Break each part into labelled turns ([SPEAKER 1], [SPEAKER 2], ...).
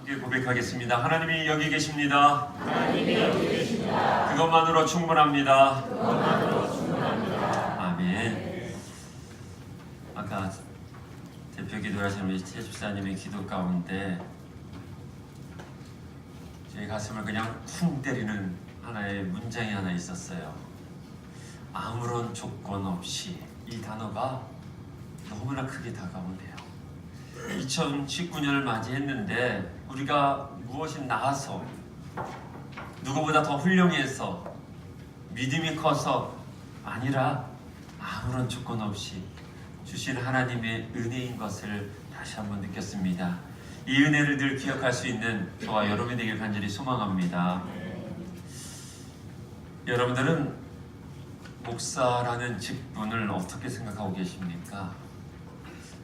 [SPEAKER 1] 함께 고백하겠습니다. 하나님이 여기 계십니다.
[SPEAKER 2] 하나님이 여기 계십니다.
[SPEAKER 1] 그것만으로 충분합니다.
[SPEAKER 2] 그것만으로 충분합니다.
[SPEAKER 1] 아멘. 아까 대표 기도하신 우리 최 집사님의 기도 가운데 제 가슴을 그냥 쿵 때리는 하나의 문장이 하나 있었어요. 아무런 조건 없이. 이 단어가 너무나 크게 다가오네요. 2019년을 맞이했는데 우리가 무엇이 나아서, 누구보다 더 훌륭해서, 믿음이 커서 아니라 아무런 조건 없이 주신 하나님의 은혜인 것을 다시 한번 느꼈습니다. 이 은혜를 늘 기억할 수 있는 저와 여러분이 되길 간절히 소망합니다. 여러분들은 목사라는 직분을 어떻게 생각하고 계십니까?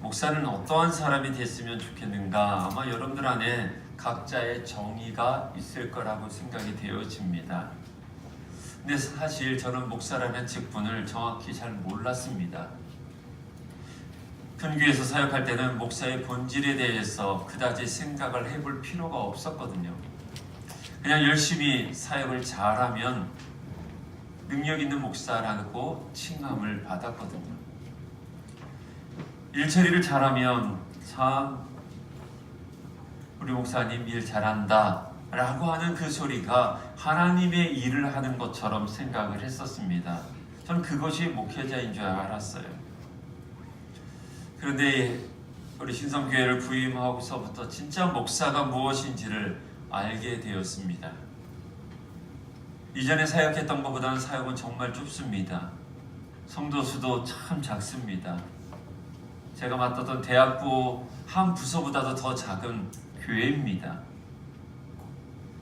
[SPEAKER 1] 목사는 어떠한 사람이 됐으면 좋겠는가? 아마 여러분들 안에 각자의 정의가 있을 거라고 생각이 되어집니다. 근데 사실 저는 목사라는 직분을 정확히 잘 몰랐습니다. 큰 교회에서 사역할 때는 목사의 본질에 대해서 그다지 생각을 해볼 필요가 없었거든요. 그냥 열심히 사역을 잘하면 능력 있는 목사라고 칭함을 받았거든요. 일처리를 잘하면 참 우리 목사님 일 잘한다 라고 하는 그 소리가 하나님의 일을 하는 것처럼 생각을 했었습니다. 저는 그것이 목회자인 줄 알았어요. 그런데 우리 신성교회를 부임하고서부터 진짜 목사가 무엇인지를 알게 되었습니다. 이전에 사역했던 것보다는 사역은 정말 좁습니다. 성도 수도 참 작습니다. 제가 맡았던 대학부 한 부서보다도 더 작은 교회입니다.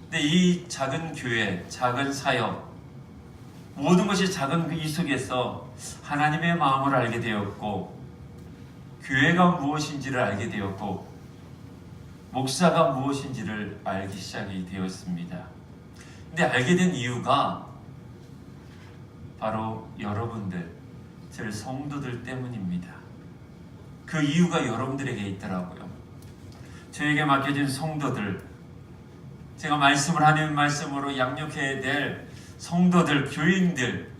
[SPEAKER 1] 근데 이 작은 교회, 작은 사역, 모든 것이 작은 이 속에서 하나님의 마음을 알게 되었고, 교회가 무엇인지를 알게 되었고, 목사가 무엇인지를 알기 시작이 되었습니다. 근데 알게 된 이유가 바로 여러분들, 제 성도들 때문입니다. 그 이유가 여러분들에게 있더라고요. 저에게 맡겨진 성도들, 제가 말씀을 하는 말씀으로 양육해야 될 성도들, 교인들,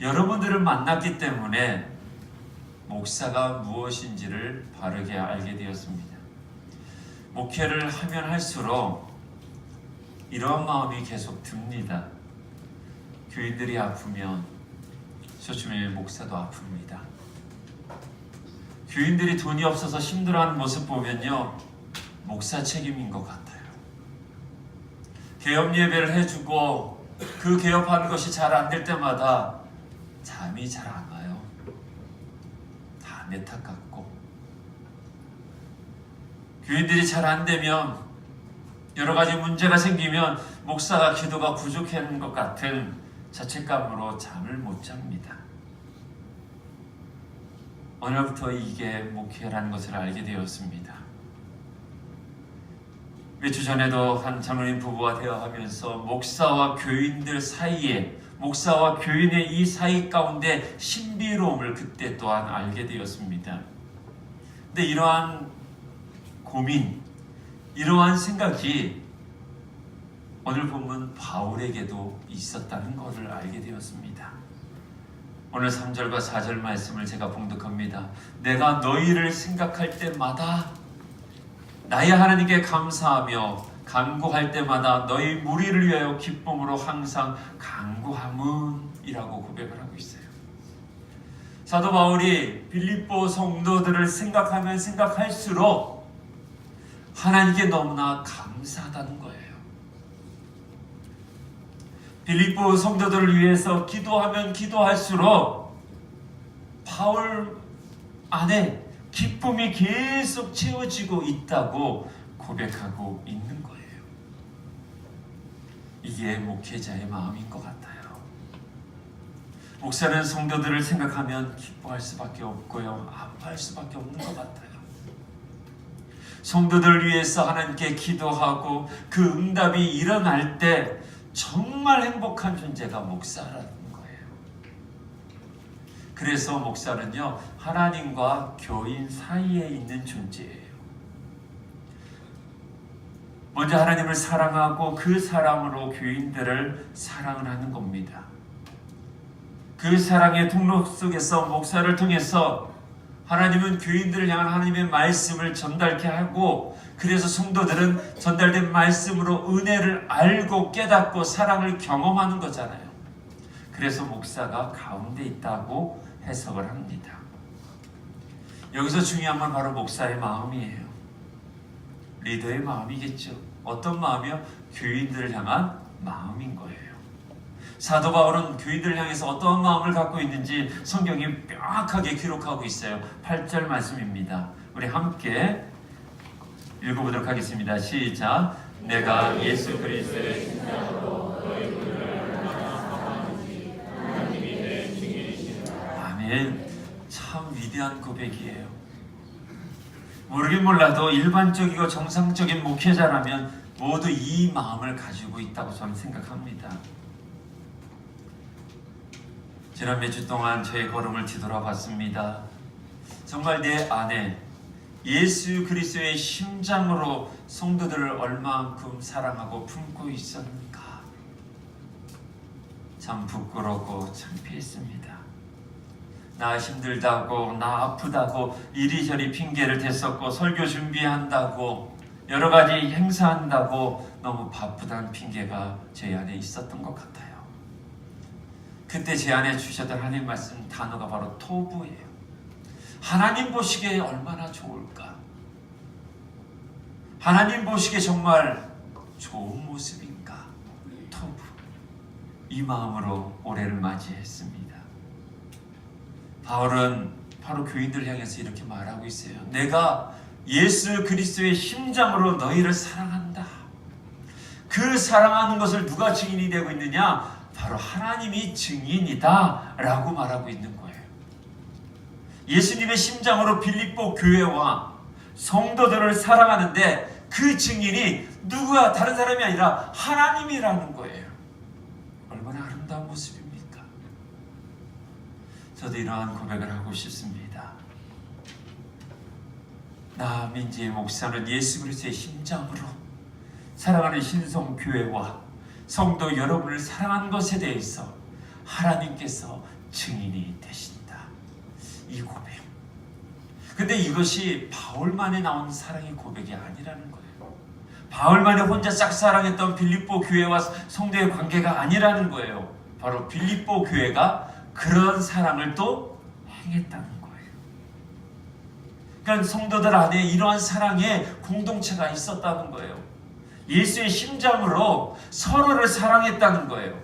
[SPEAKER 1] 여러분들을 만났기 때문에 목사가 무엇인지를 바르게 알게 되었습니다. 목회를 하면 할수록 이런 마음이 계속 듭니다. 교인들이 아프면 소중히 목사도 아픕니다. 교인들이 돈이 없어서 힘들어하는 모습 보면요, 목사 책임인 것 같아요. 개업 예배를 해주고 그 개업하는 것이 잘 안 될 때마다 잠이 잘 안 와요. 다 안타깝고, 교인들이 잘 안 되면, 여러 가지 문제가 생기면 목사가 기도가 부족한 것 같은 자책감으로 잠을 못 잡니다. 어느 날부터 이게 목회라는 것을 알게 되었습니다. 몇 주 전에도 한 장로님 부부와 대화하면서 목사와 교인들 사이에, 목사와 교인의 이 사이 가운데 신비로움을 그때 또한 알게 되었습니다. 근데 이러한 고민, 이러한 생각이 오늘 본문 바울에게도 있었다는 것을 알게 되었습니다. 오늘 3절과 4절 말씀을 제가 봉독합니다. 내가 너희를 생각할 때마다 나의 하나님께 감사하며 간구할 때마다 너희 무리를 위하여 기쁨으로 항상 간구함은이라고 고백을 하고 있어요. 사도 바울이 빌립보 성도들을 생각하면 생각할수록 하나님께 너무나 감사하다는 거예요. 빌립보 성도들을 위해서 기도하면 기도할수록 바울 안에 기쁨이 계속 채워지고 있다고 고백하고 있는 거예요. 이게 목회자의 마음인 것 같아요. 목사는 성도들을 생각하면 기뻐할 수밖에 없고요, 아파할 수밖에 없는 것 같아요. 성도들을 위해서 하나님께 기도하고 그 응답이 일어날 때 정말 행복한 존재가 목사라는 거예요. 그래서 목사는요, 하나님과 교인 사이에 있는 존재예요. 먼저 하나님을 사랑하고 그 사랑으로 교인들을 사랑을 하는 겁니다. 그 사랑의 통로 속에서 목사를 통해서 하나님은 교인들을 향한 하나님의 말씀을 전달케 하고, 그래서 성도들은 전달된 말씀으로 은혜를 알고 깨닫고 사랑을 경험하는 거잖아요. 그래서 목사가 가운데 있다고 해석을 합니다. 여기서 중요한 건 바로 목사의 마음이에요. 리더의 마음이겠죠. 어떤 마음이요? 교인들을 향한 마음인 거예요. 사도 바울은 교인들을 향해서 어떤 마음을 갖고 있는지 성경이 명확하게 기록하고 있어요. 8절 말씀입니다. 우리 함께 읽어보도록 하겠습니다. 시작. 내가 예수 그리스도의 신자로 너희 분을 얼마나 사랑하는지 하나님이 내 증인이시라. 아멘. 참 위대한 고백이에요. 모르긴 몰라도 일반적이고 정상적인 목회자라면 모두 이 마음을 가지고 있다고 저는 생각합니다. 지난 몇 주 동안 저의 걸음을 뒤돌아봤습니다. 정말 내 안에 예수 그리스도의 심장으로 성도들을 얼마만큼 사랑하고 품고 있었는가. 참 부끄럽고 창피했습니다. 나 힘들다고, 나 아프다고 이리저리 핑계를 댔었고, 설교 준비한다고, 여러 가지 행사한다고 너무 바쁘다는 핑계가 제 안에 있었던 것 같아요. 그때 제 안에 주셨던 하나님 말씀 단어가 바로 토부예요. 하나님 보시기에 얼마나 좋을까? 하나님 보시기에 정말 좋은 모습인가? 토부. 이 마음으로 올해를 맞이했습니다. 바울은 바로 교인들을 향해서 이렇게 말하고 있어요. 내가 예수 그리스도의 심장으로 너희를 사랑한다. 그 사랑하는 것을 누가 증인이 되고 있느냐? 바로 하나님이 증인이다 라고 말하고 있는 거예요. 예수님의 심장으로 빌립보 교회와 성도들을 사랑하는데 그 증인이 누가 다른 사람이 아니라 하나님이라는 거예요. 얼마나 아름다운 모습입니까? 저도 이러한 고백을 하고 싶습니다. 나 민지의 목사는 예수 그리스도의 심장으로 사랑하는 신성교회와 성도 여러분을 사랑하는 것에 대해서 하나님께서 증인이 되신다. 이 고백. 근데 이것이 바울만에 나온 사랑의 고백이 아니라는 거예요. 바울만이 혼자 짝사랑했던 빌립보 교회와 성도의 관계가 아니라는 거예요. 바로 빌립보 교회가 그런 사랑을 또 행했다는 거예요. 그러니까 성도들 안에 이러한 사랑의 공동체가 있었다는 거예요. 예수의 심장으로 서로를 사랑했다는 거예요.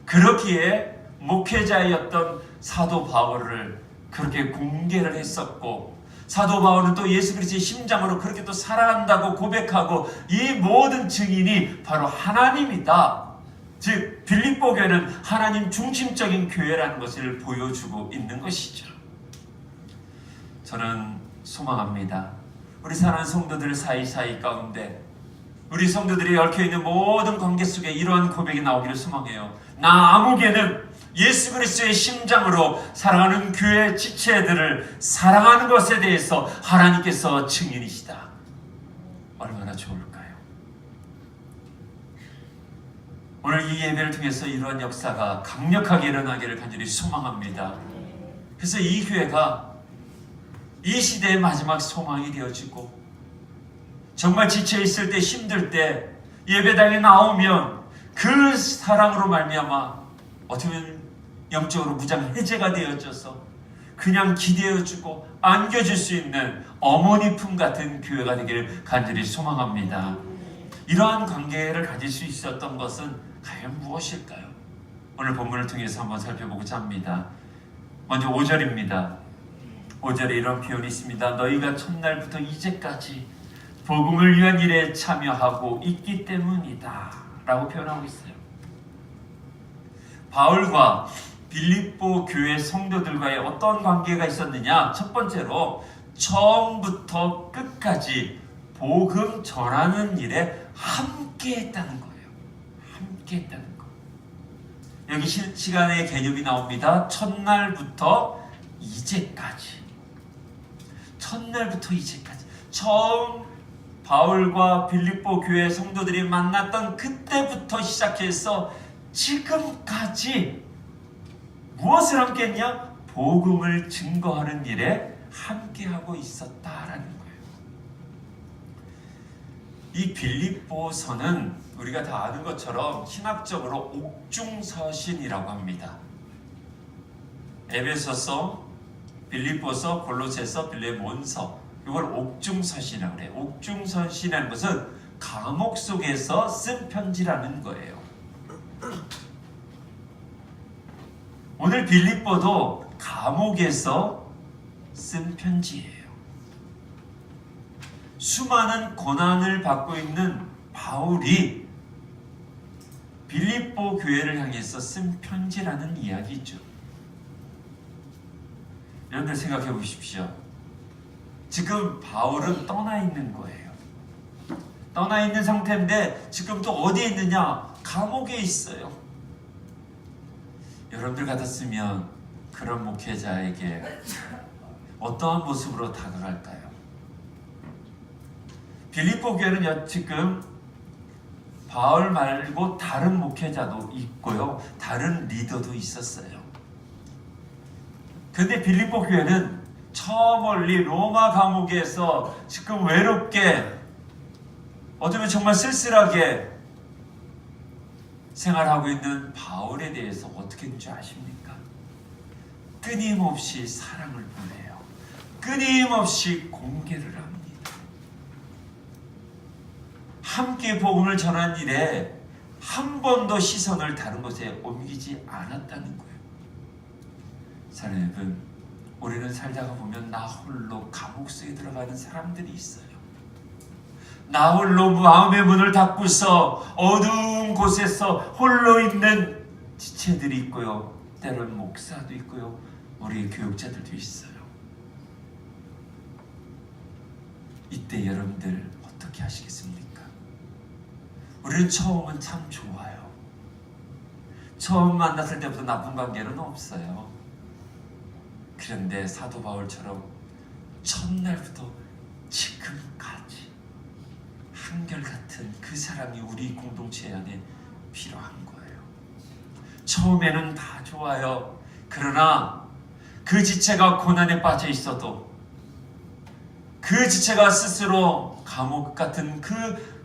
[SPEAKER 1] 그렇기에 목회자였던 사도 바울을 그렇게 공개를 했었고, 사도 바울은 또 예수 그리스도의 심장으로 그렇게 또 사랑한다고 고백하고, 이 모든 증인이 바로 하나님이다. 즉 빌립보 교회는 하나님 중심적인 교회라는 것을 보여주고 있는 것이죠. 저는 소망합니다. 우리 사랑하는 성도들 사이사이 가운데 우리 성도들이 얽혀있는 모든 관계 속에 이러한 고백이 나오기를 소망해요. 나 아무개는 예수 그리스도의 심장으로 사랑하는 교회 지체들을 사랑하는 것에 대해서 하나님께서 증인이시다. 얼마나 좋을까요? 오늘 이 예배를 통해서 이러한 역사가 강력하게 일어나기를 간절히 소망합니다. 그래서 이 교회가 이 시대의 마지막 소망이 되어지고, 정말 지쳐있을 때, 힘들 때 예배당에 나오면 그 사랑으로 말미암아 어떻게 보면 영적으로 무장 해제가 되어져서 그냥 기대어주고 안겨줄 수 있는 어머니 품 같은 교회가 되기를 간절히 소망합니다. 이러한 관계를 가질 수 있었던 것은 과연 무엇일까요? 오늘 본문을 통해서 한번 살펴보고자 합니다. 먼저 5절입니다. 5절에 이런 표현이 있습니다. 너희가 첫날부터 이제까지 복음을 위한 일에 참여하고 있기 때문이다 라고 표현하고 있어요. 바울과 빌립보 교회 성도들과의 어떤 관계가 있었느냐? 첫 번째로 처음부터 끝까지 복음 전하는 일에 함께 했다는 거예요. 함께 했다는 거. 여기 시간의 개념이 나옵니다. 첫날부터 이제까지. 첫날부터 이제까지. 처음 바울과 빌립보 교회 성도들이 만났던 그때부터 시작해서 지금까지 무엇을 함께했냐? 복음을 증거하는 일에 함께하고 있었다라는 거예요. 이 빌립보서는 우리가 다 아는 것처럼 신학적으로 옥중서신이라고 합니다. 에베소서, 빌립보서, 골로새서, 빌레몬서, 이걸 옥중서신이라고 해요. 옥중서신이라는 것은 감옥 속에서 쓴 편지라는 거예요. 오늘 빌립보도 감옥에서 쓴 편지예요. 수많은 고난을 받고 있는 바울이 빌립보 교회를 향해서 쓴 편지라는 이야기죠. 여러분들 생각해 보십시오. 지금 바울은 떠나 있는 거예요. 떠나 있는 상태인데 지금 또 어디에 있느냐? 감옥에 있어요. 여러분들 같았으면 그런 목회자에게 어떠한 모습으로 다가갈까요? 빌립보 교회는 지금 바울 말고 다른 목회자도 있고요. 다른 리더도 있었어요. 근데 빌립보 교회는 저 멀리 로마 감옥에서 지금 외롭게 어쩌면 정말 쓸쓸하게 생활하고 있는 바울에 대해서 어떻게 했는지 아십니까? 끊임없이 사랑을 보내요. 끊임없이 공개를 합니다. 함께 복음을 전한 일에 한 번도 시선을 다른 곳에 옮기지 않았다는 거예요. 사랑하는 여러분, 우리는 살다가 보면 나 홀로 감옥 속에 들어가는 사람들이 있어요. 나 홀로 마음의 문을 닫고서 어두운 곳에서 홀로 있는 지체들이 있고요. 때로는 목사도 있고요. 우리 교육자들도 있어요. 이때 여러분들 어떻게 하시겠습니까? 우리는 처음은 참 좋아요. 처음 만났을 때부터 나쁜 관계는 없어요. 그런데 사도 바울처럼 첫날부터 지금까지 한결같은 그 사람이 우리 공동체 안에 필요한 거예요. 처음에는 다 좋아요. 그러나 그 지체가 고난에 빠져 있어도, 그 지체가 스스로 감옥 같은 그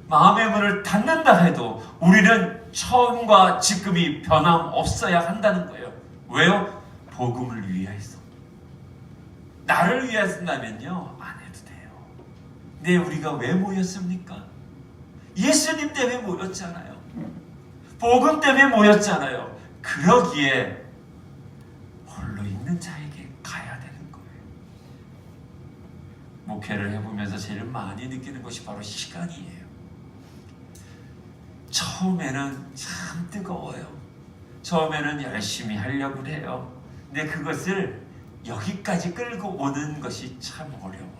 [SPEAKER 1] 마음의 문을 닫는다 해도 우리는 처음과 지금이 변함없어야 한다는 거예요. 왜요? 복음을 위해서. 나를 위해서라면요 안 해도 돼요. 근데 우리가 왜 모였습니까? 예수님 때문에 모였잖아요. 복음 때문에 모였잖아요. 그러기에 홀로 있는 자에게 가야 되는 거예요. 목회를 해보면서 제일 많이 느끼는 것이 바로 시간이에요. 처음에는 참 뜨거워요. 처음에는 열심히 하려고 해요. 근데 그것을 여기까지 끌고 오는 것이 참 어려워요.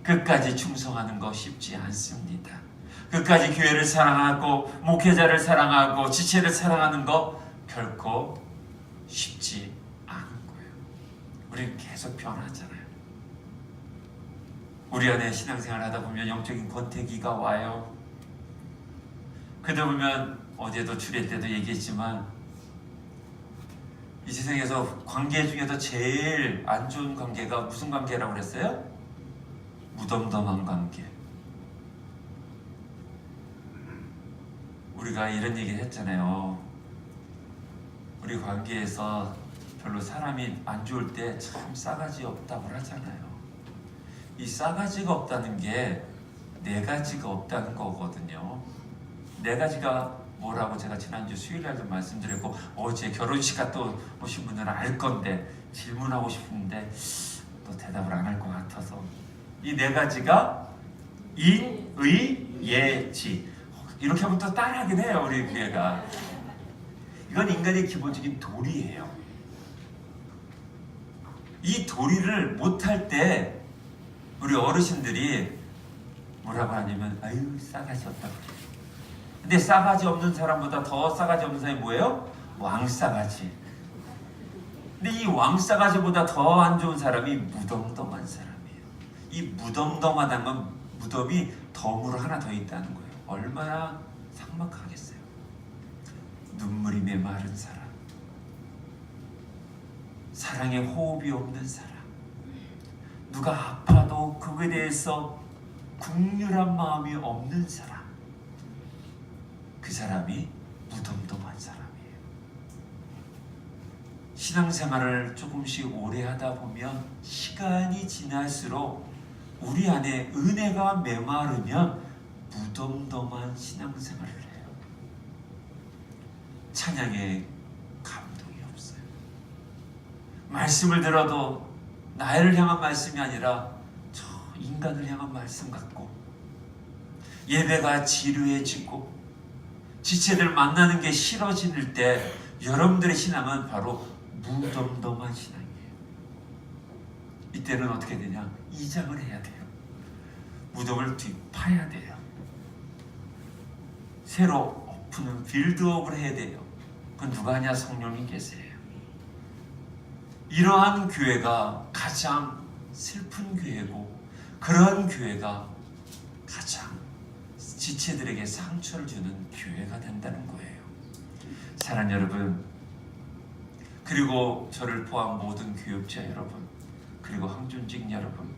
[SPEAKER 1] 끝까지 충성하는 거 쉽지 않습니다. 끝까지 교회를 사랑하고 목회자를 사랑하고 지체를 사랑하는 거 결코 쉽지 않은 거예요. 우리는 계속 변하잖아요. 우리 안에 신앙생활 하다 보면 영적인 권태기가 와요. 그러다 보면 어제도 주례 때도 얘기했지만 이 세상에서 관계 중에서 제일 안 좋은 관계가 무슨 관계라고 그랬어요? 무덤덤한 관계. 우리가 이런 얘기를 했잖아요. 우리 관계에서 별로 사람이 안 좋을 때 참 싸가지 없다고 하잖아요. 이 싸가지가 없다는 게 네 가지가 없다는 거거든요. 네 가지가 뭐라고 제가 지난주 수요일날도 말씀드렸고 어제 결혼식 갔다 오신 분들은 알 건데 질문하고 싶은데 또 대답을 안 할 것 같아서 이 네 가지가 인, 의, 예, 지 이렇게 하면 또 따라하긴 해요. 우리 교회가. 이건 인간의 기본적인 도리예요. 이 도리를 못할 때 우리 어르신들이 뭐라고 하냐면 아유 싸가지 없다고 그래요. 근데 싸가지 없는 사람보다 더 싸가지 없는 사람이 뭐예요? 왕싸가지. 근데 이 왕싸가지보다 더 안 좋은 사람이 무덤덤한 사람이에요. 이 무덤덤하다는 건 무덤이 덤으로 하나 더 있다는 거예요. 얼마나 삭막하겠어요. 눈물이 메마른 사람, 사랑의 호흡이 없는 사람, 누가 아파도 그거에 대해서 국률한 마음이 없는 사람, 그 사람이 무덤덤한 사람이에요. 신앙생활을 조금씩 오래 하다 보면 시간이 지날수록 우리 안에 은혜가 메마르면 무덤덤한 신앙생활을 해요. 찬양에 감동이 없어요. 말씀을 들어도 나를 향한 말씀이 아니라 저 인간을 향한 말씀 같고, 예배가 지루해지고 지체들 만나는 게 싫어질 때 여러분들의 신앙은 바로 무덤덤한 신앙이에요. 이때는 어떻게 되냐? 이장을 해야 돼요. 무덤을 뒤파야 돼요. 새로 오픈은 빌드업을 해야 돼요. 그건 누가 하냐? 성령님께서예요. 이러한 교회가 가장 슬픈 교회고, 그런 교회가 가장 지체들에게 상처를 주는 교회가 된다는 거예요. 사랑하는 여러분, 그리고 저를 포함 모든 교육자 여러분, 그리고 항존직 여러분,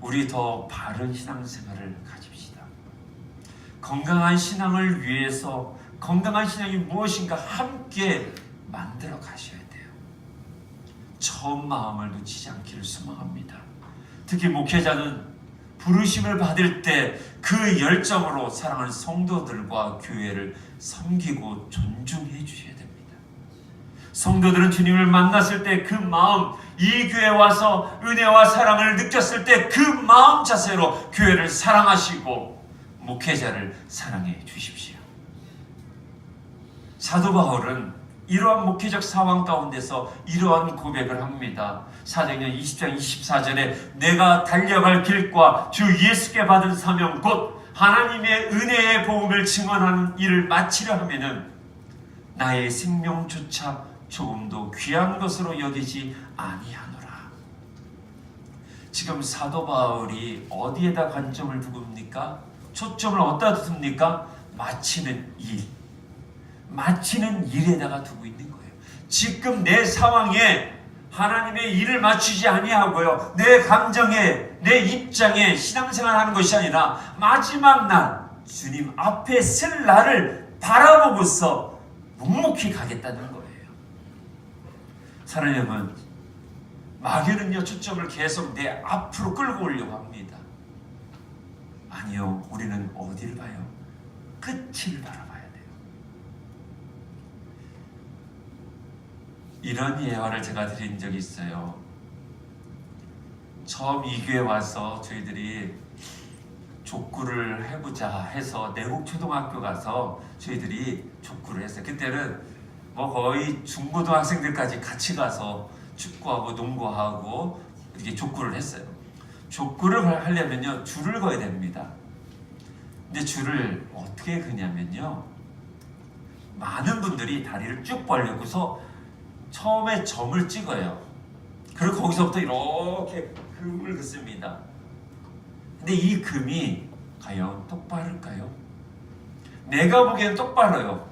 [SPEAKER 1] 우리 더 바른 신앙생활을 가집시다. 건강한 신앙을 위해서 건강한 신앙이 무엇인가 함께 만들어 가셔야 돼요. 처음 마음을 놓치지 않기를 소망합니다. 특히 목회자는 부르심을 받을 때 그 열정으로 사랑하는 성도들과 교회를 섬기고 존중해 주셔야 됩니다. 성도들은 주님을 만났을 때 그 마음, 이 교회에 와서 은혜와 사랑을 느꼈을 때 그 마음 자세로 교회를 사랑하시고 목회자를 사랑해 주십시오. 사도 바울은 이러한 목회적 상황 가운데서 이러한 고백을 합니다. 사도행전 20장 24절에 내가 달려갈 길과 주 예수께 받은 사명 곧 하나님의 은혜의 복음을 증언하는 일을 마치려 하면은 나의 생명조차 조금도 귀한 것으로 여기지 아니하노라. 지금 사도 바울이 어디에다 관점을 두고입니까? 초점을 어디다 둡니까? 마치는 일, 마치는 일에다가 두고 있는 거예요. 지금 내 상황에 하나님의 일을 맞추지 아니하고요, 내 감정에, 내 입장에 신앙생활하는 것이 아니라 마지막 날 주님 앞에 설 날을 바라보고서 묵묵히 가겠다는 거예요. 사랑하는 여러분, 마귀는요 초점을 계속 내 앞으로 끌고 오려고 합니다. 아니요, 우리는 어디를 봐요? 끝을 바라봐야 돼요. 이런 예화를 제가 드린 적이 있어요. 처음 이 교회 와서 저희들이 족구를 해보자 해서 내곡초등학교 가서 저희들이 족구를 했어요. 그때는 뭐 거의 중고등학생들까지 같이 가서 축구하고 농구하고 이렇게 족구를 했어요. 족구를 하려면요 줄을 그어야 됩니다. 근데 줄을 어떻게 그냐면요, 많은 분들이 다리를 쭉 벌리고서 처음에 점을 찍어요. 그리고 거기서부터 이렇게 금을 긋습니다. 근데 이 금이 과연 똑바를까요? 내가 보기엔 똑바로요.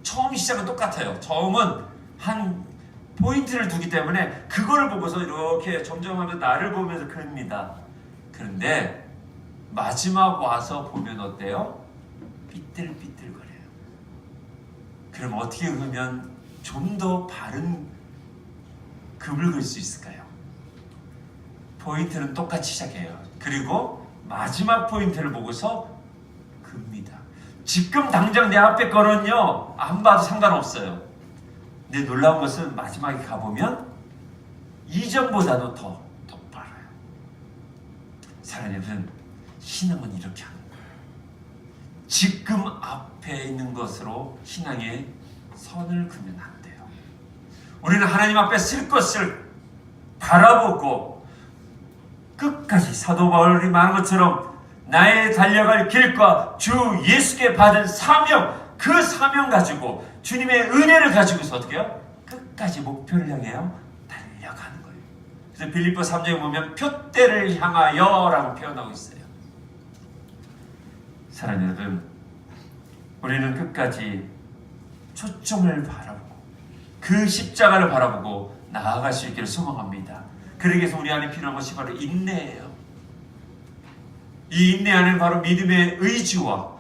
[SPEAKER 1] 처음 시작은 똑같아요. 처음은 한 포인트를 두기 때문에 그걸 보고서 이렇게 점점 하면서 나를 보면서 그립니다. 그런데 마지막 와서 보면 어때요? 삐뚤삐뚤거려요. 그럼 어떻게 그러면 좀 더 바른 금을 그릴 수 있을까요? 포인트는 똑같이 시작해요. 그리고 마지막 포인트를 보고서 긋습니다. 지금 당장 내 앞에 거는요 안 봐도 상관없어요. 근데 놀라운 것은 마지막에 가보면 이전보다도 더 똑바로요. 사랑하는 여러분, 신앙은 이렇게 하는 거예요. 지금 앞에 있는 것으로 신앙의 선을 그으면 안 돼요. 우리는 하나님 앞에 쓸 것을 바라보고 끝까지 사도 바울이 말한 것처럼 나의 달려갈 길과 주 예수께 받은 사명, 그 사명 가지고 주님의 은혜를 가지고서 어떻게 해요? 끝까지 목표를 향해요 달려가는 거예요. 그래서 빌립보 3장에 보면 표대를 향하여라고 표현하고 있어요. 사랑하는 여러분, 우리는 끝까지 초점을 바라보고 그 십자가를 바라보고 나아갈 수 있기를 소망합니다. 그러기 위해서 우리 안에 필요한 것이 바로 인내예요. 이 인내 안에는 바로 믿음의 의지와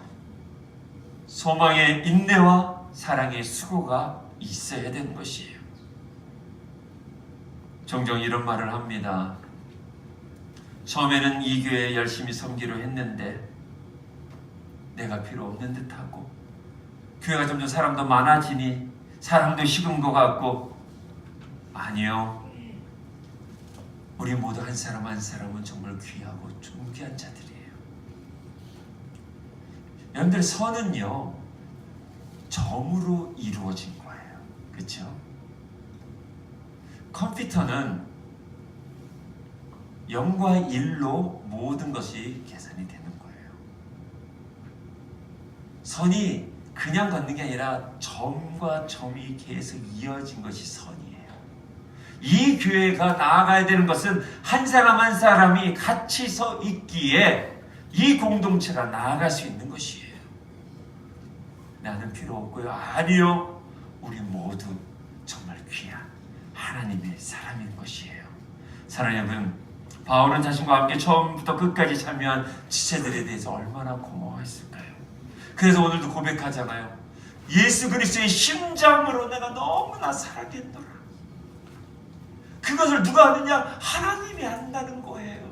[SPEAKER 1] 소망의 인내와 사랑의 수고가 있어야 되는 것이에요. 종종 이런 말을 합니다. 처음에는 이 교회에 열심히 섬기려 했는데 내가 필요 없는 듯하고 교회가 점점 사람도 많아지니 사랑도 식은 것 같고 아니요. 우리 모두 한 사람 한 사람은 정말 귀하고 존귀한 자들이에요. 여러분들 선은요 정으로 이루어진 거예요. 그렇죠? 컴퓨터는 0과 1로 모든 것이 계산이 되는 거예요. 선이 그냥 걷는 게 아니라 점과 점이 계속 이어진 것이 선이에요. 이 교회가 나아가야 되는 것은 한 사람 한 사람이 같이 서 있기에 이 공동체가 나아갈 수 있는 것이에요. 나는 필요 없고요. 아니요. 우리 모두 정말 귀한 하나님의 사람인 것이에요. 사랑하는 여러분, 바울은 자신과 함께 처음부터 끝까지 참여한 지체들에 대해서 얼마나 고마워했을까요? 그래서 오늘도 고백하잖아요. 예수 그리스도의 심장으로 내가 너무나 사랑했노라. 그것을 누가 아느냐? 하나님이 안다는 거예요.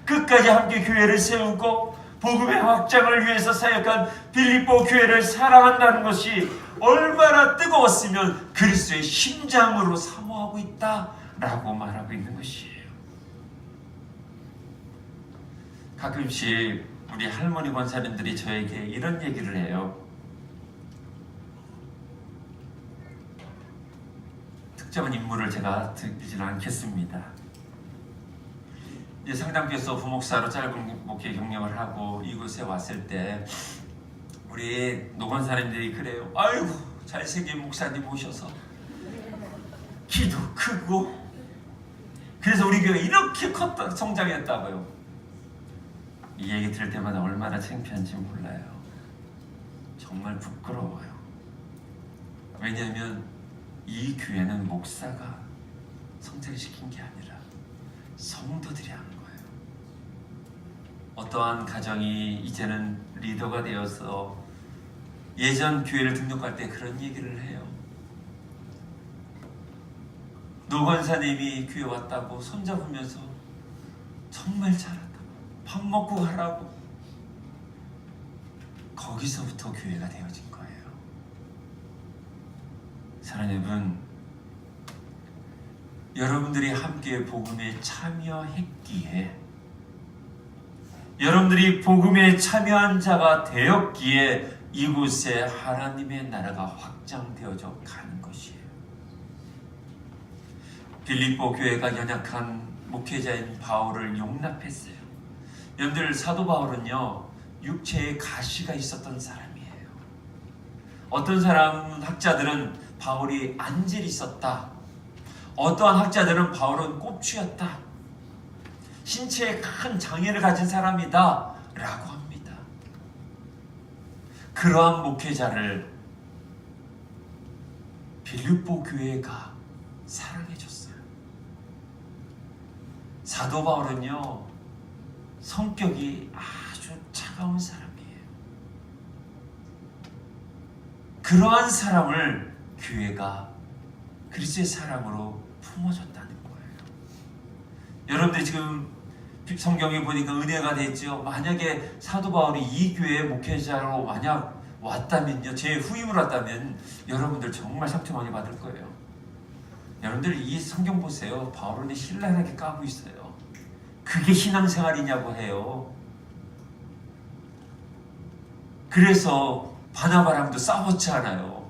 [SPEAKER 1] 끝까지 함께 교회를 세우고 복음의 확장을 위해서 사역한 빌립보 교회를 사랑한다는 것이 얼마나 뜨거웠으면 그리스도의 심장으로 사모하고 있다라고 말하고 있는 것이에요. 가끔씩 우리 할머니 권사님들이 저에게 이런 얘기를 해요. 특정한 인물을 제가 들지는 않겠습니다. 이제 상담교에서 부목사로 짧은 목회 경력을 하고 이곳에 왔을 때 우리 노건사님들이 그래요. 아이고 잘생긴 목사님 오셔서 키도 크고 그래서 우리 교회가 이렇게 컸다 성장했다고요. 이 얘기 들을 때마다 얼마나 창피한지 몰라요. 정말 부끄러워요. 왜냐하면 이 교회는 목사가 성장시킨 게 아니라 성도들이 하는 거예요. 어떠한 가정이 이제는 리더가 되어서 예전 교회를 등록할 때 그런 얘기를 해요. 노 권사님이 교회 왔다고 손잡으면서 정말 잘한다. 밥 먹고 가라고. 거기서부터 교회가 되어진 거예요. 사랑하는 여러분, 여러분들이 함께 복음에 참여했기에 여러분들이 복음에 참여한 자가 되었기에 이곳에 하나님의 나라가 확장되어져 가는 것이에요. 빌립보 교회가 연약한 목회자인 바울을 용납했어요. 여러분들 사도 바울은요 육체에 가시가 있었던 사람이에요. 어떤 사람 학자들은 바울이 안질이 있었다. 어떠한 학자들은 바울은 꼽추였다. 신체에 큰 장애를 가진 사람이다 라고 합니다. 그러한 목회자를 빌립보 교회가 사랑해줬어요. 사도 바울은요 성격이 아주 차가운 사람이에요. 그러한 사람을 교회가 그리스도의 사랑으로 품어줬다는 거예요. 여러분들이 지금 성경에 보니까 은혜가 됐죠. 만약에 사도 바울이 이 교회의 목회자로 만약 왔다면요, 제 후임으로 왔다면 여러분들 정말 상처 많이 받을 거예요. 여러분들 이 성경 보세요. 바울은 신랄하게 까고 있어요. 그게 신앙생활이냐고 해요. 그래서 바나바랑도 싸웠잖아요.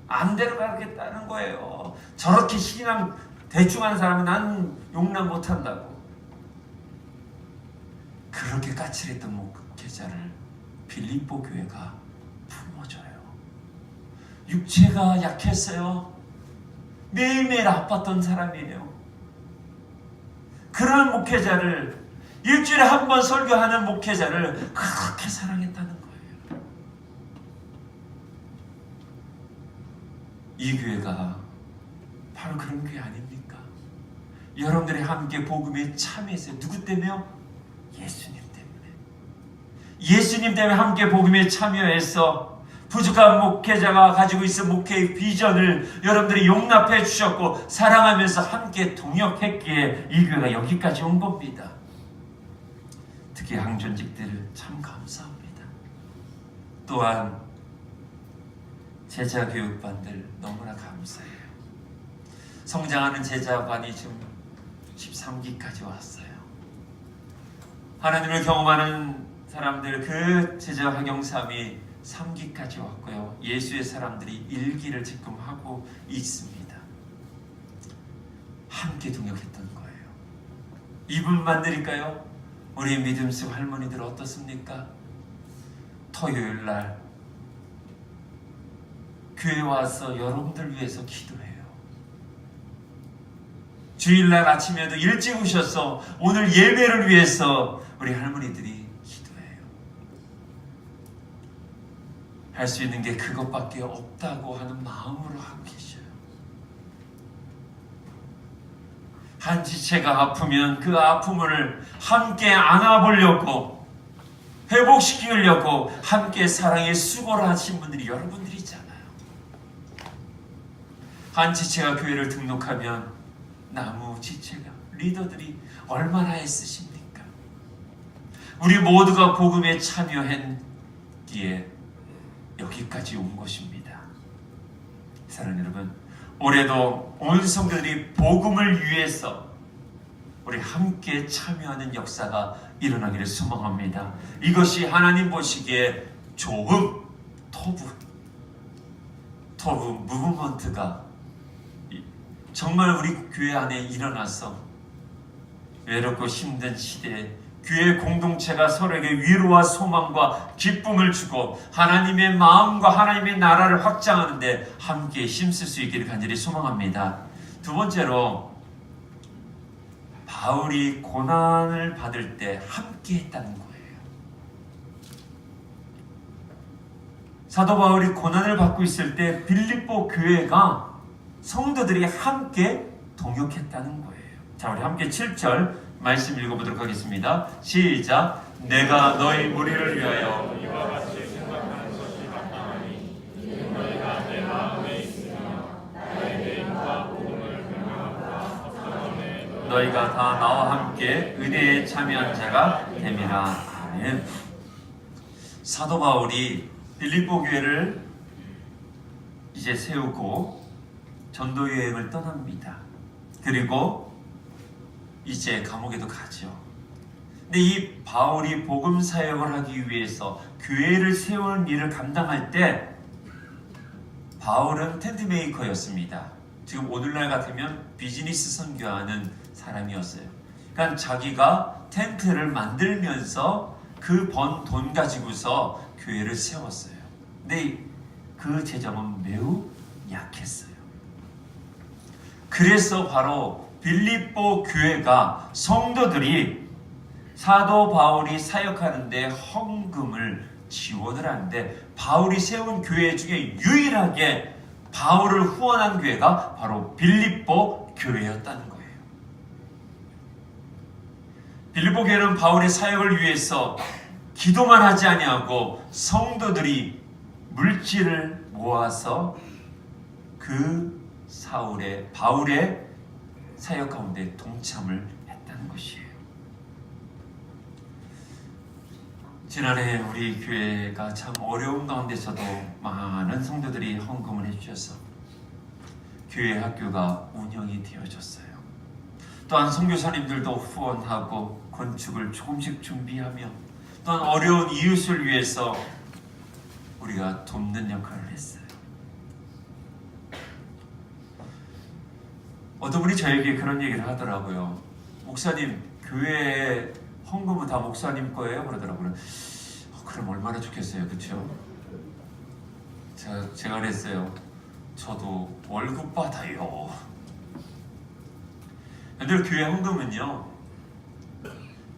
[SPEAKER 1] 안 데려가겠다는 거예요. 저렇게 신앙 대충하는 사람은 난 용납 못한다고. 그렇게 까칠했던 목회자를 빌립보 교회가 품어줘요. 육체가 약했어요. 매일매일 아팠던 사람이에요. 그런 목회자를, 일주일에 한 번 설교하는 목회자를 그렇게 사랑했다는 거예요. 이 교회가 바로 그런 교회 아닙니까? 여러분들이 함께 복음에 참여했어요. 누구 때문에요? 예수님 때문에. 예수님 때문에 함께 복음에 참여해서 부족한 목회자가 가지고 있는 목회의 비전을 여러분들이 용납해 주셨고 사랑하면서 함께 동역했기에 이 교회가 여기까지 온 겁니다. 특히 항존직들 참 감사합니다. 또한 제자 교육반들 너무나 감사해요. 성장하는 제자반이 지금 13기까지 왔어요. 하나님을 경험하는 사람들, 그 제자 학영삼이 3기까지 왔고요. 예수의 사람들이 1기를 지금 하고 있습니다. 함께 동역했던 거예요. 이분만 드릴까요? 우리 믿음속 할머니들 어떻습니까? 토요일날 교회 와서 여러분들 위해서 기도해요. 주일날 아침에도 일찍 오셔서 오늘 예배를 위해서 우리 할머니들이 기도해요. 할 수 있는 게 그것밖에 없다고 하는 마음으로 하고 계셔요. 한 지체가 아프면 그 아픔을 함께 안아보려고, 회복시키려고 함께 사랑의 수고를 하신 분들이 여러분들이잖아요. 한 지체가 교회를 등록하면 나무 지체가, 리더들이 얼마나 애쓰십니까? 우리 모두가 복음에 참여했기에 여기까지 온 것입니다. 사랑하는 여러분, 올해도 온 성도들이 복음을 위해서 우리 함께 참여하는 역사가 일어나기를 소망합니다. 이것이 하나님 보시기에 좋은 토부 무브먼트가 정말 우리 교회 안에 일어나서 외롭고 힘든 시대에 교회 공동체가 서로에게 위로와 소망과 기쁨을 주고 하나님의 마음과 하나님의 나라를 확장하는 데 함께 힘쓸 수 있기를 간절히 소망합니다. 두 번째로, 바울이 고난을 받을 때 함께 했다는 거예요. 사도 바울이 고난을 받고 있을 때 빌립보 교회가 성도들이 함께 동역했다는 거예요. 자, 우리 함께 7절 말씀 읽어보도록 하겠습니다. 시작. 내가 너희 무리를 위하여
[SPEAKER 2] 이와 같이 생각하는 것이 마땅하니 이는 너희가 내 마음에 있으며 나의 대인과 복음을 변명하고 사람의
[SPEAKER 1] 너희가 다 나와 함께 은혜에 참여한 자가 됨이라. 아멘. 사도 바울이 빌립보 교회를 이제 세우고 전도 여행을 떠납니다. 그리고 이제 감옥에도 가죠. 근데 이 바울이 복음 사역을 하기 위해서 교회를 세우는 일을 감당할 때 바울은 텐트 메이커였습니다. 지금 오늘날 같으면 비즈니스 선교하는 사람이었어요. 그러니까 자기가 텐트를 만들면서 그 번 돈 가지고서 교회를 세웠어요. 근데 그 재정은 매우 약했어요. 그래서 바로 빌립보 교회가 성도들이 사도 바울이 사역하는데 헌금을 지원을 하는데 바울이 세운 교회 중에 유일하게 바울을 후원한 교회가 바로 빌립보 교회였다는 거예요. 빌립보 교회는 바울의 사역을 위해서 기도만 하지 아니하고 성도들이 물질을 모아서 그 바울의 사역 가운데 동참을 했다는 것이에요. 지난해 우리 교회가 참 어려운 가운데서도 많은 성도들이 헌금을 해주셔서 교회 학교가 운영이 되어졌어요. 또한 선교사님들도 후원하고 건축을 조금씩 준비하며 또한 어려운 이웃을 위해서 우리가 돕는 역할을 했어요. 어떤 분이 저에게 그런 얘기를 하더라고요. 목사님, 교회에 헌금은 다 목사님 거예요? 그러더라고요. 그럼 얼마나 좋겠어요, 그렇죠? 제가 그랬어요. 저도 월급 받아요. 여러분들 교회 헌금은요,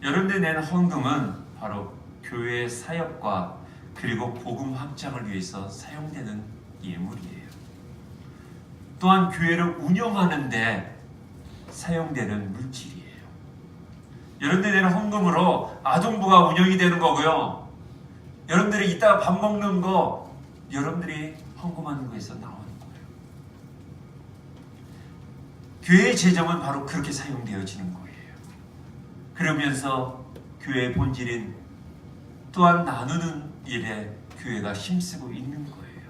[SPEAKER 1] 여러분들이 내는 헌금은 바로 교회 사역과 그리고 복음 확장을 위해서 사용되는 예물이에요. 또한 교회를 운영하는데 사용되는 물질이에요. 여러분들이 내는 헌금으로 아동부가 운영이 되는 거고요. 여러분들이 이따가 밥 먹는 거 여러분들이 헌금하는 거에서 나오는 거예요. 교회의 재정은 바로 그렇게 사용되어지는 거예요. 그러면서 교회의 본질인 또한 나누는 일에 교회가 힘쓰고 있는 거예요.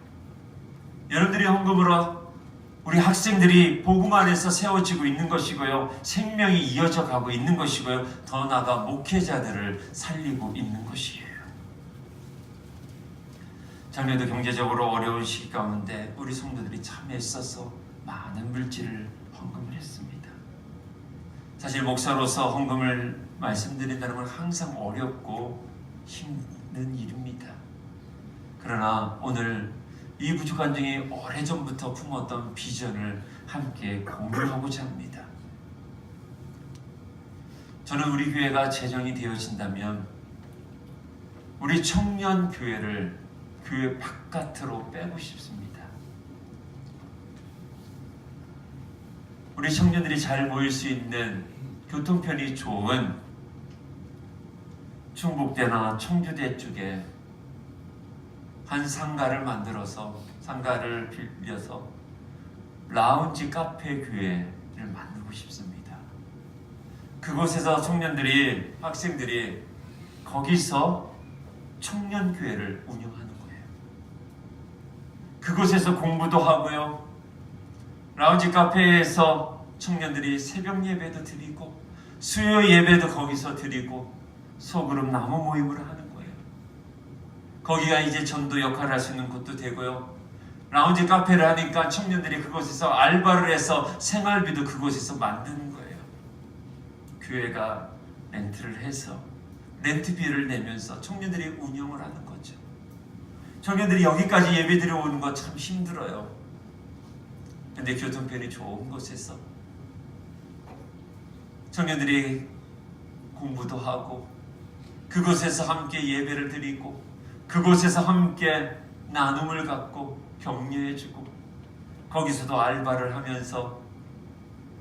[SPEAKER 1] 여러분들이 헌금으로 우리 학생들이 복음 안에서 세워지고 있는 것이고요. 생명이 이어져 가고 있는 것이고요. 더 나아가 목회자들을 살리고 있는 것이에요. 작년에도 경제적으로 어려운 시기 가운데 우리 성도들이 참 애써서 많은 물질을 헌금을 했습니다. 사실 목사로서 헌금을 말씀드린다는 건 항상 어렵고 힘든 일입니다. 그러나 오늘 이 부족한 중에 오래전부터 품었던 비전을 함께 공유하고자 합니다. 저는 우리 교회가 재정이 되어진다면 우리 청년 교회를 교회 바깥으로 빼고 싶습니다. 우리 청년들이 잘 모일 수 있는 교통편이 좋은 충북대나 청주대 쪽에 한 상가를 만들어서 상가를 빌려서 라운지 카페 교회를 만들고 싶습니다. 그곳에서 청년들이 학생들이 거기서 청년교회를 운영하는 거예요. 그곳에서 공부도 하고요. 라운지 카페에서 청년들이 새벽 예배도 드리고 수요 예배도 거기서 드리고 소그룹 나무 모임을 하는 거예요. 거기가 이제 전도 역할을 할 수 있는 곳도 되고요. 라운지 카페를 하니까 청년들이 그곳에서 알바를 해서 생활비도 그곳에서 만드는 거예요. 교회가 렌트를 해서 렌트비를 내면서 청년들이 운영을 하는 거죠. 청년들이 여기까지 예배 드려오는 거 참 힘들어요. 근데 교통편이 좋은 곳에서 청년들이 공부도 하고 그곳에서 함께 예배를 드리고 그곳에서 함께 나눔을 갖고 격려해주고 거기서도 알바를 하면서